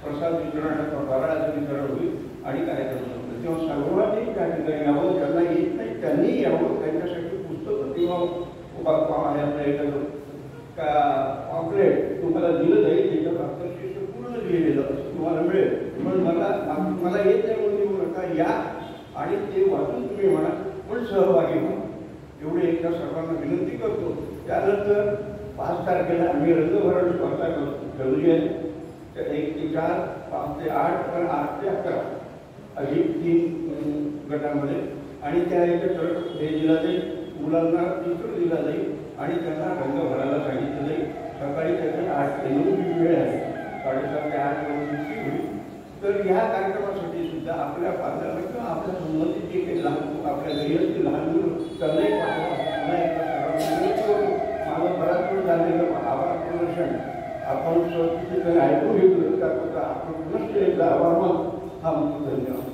प्रसाद वितरणाचा फराळाचं वितरण होईल आणि कार्यक्रम संपेल. तेव्हा सर्वांनी त्या ठिकाणी यावं. ज्यांना येत नाही त्यांनी यावं. त्यांच्यासाठी पुस्तकं किंवा आपल्या एखादं का पॉम्पलेट तुम्हाला दिलं जाईल. त्याच्यावर अक्षरशः पूर्ण लिहिलेलं तुम्हाला मिळेल. पण मला येत नाही म्हणून येऊ नका. या आणि ते वाचून तुम्ही म्हणा, पण सहभागी व्हा. एवढे एकदा सर्वांना विनंती करतो. त्यानंतर 5 तारखेला आम्ही रंगभरण स्पर्धा ठेवली आहे. 1 ते 4, 5 ते 8 आणि 8 ते 11 अशी 3 गटामध्ये. आणि त्या याच्यात हे दिला जाईल. मुलांना चित्र दिला जाईल आणि त्यांना रंग भरायला सांगितलं जाईल. सकाळी त्याची 8 ते 9 ही वेळ आहे. 7:30 ते 8 सुट्टी होईल. तर ह्या कार्यक्रमासाठी सुद्धा आपल्या पाल्याला किंवा आपल्या संबंधित जे काही लहान आपल्या घरी असतील लहान मुलं त्यांनाही पाठवा. मला बराच वेळ झालेलं आभार प्रदर्शन आपण ठिकाणी ऐकून घेतलं त्याबद्दल आपण पुनश्च एकदा आभार. हा धन्यवाद.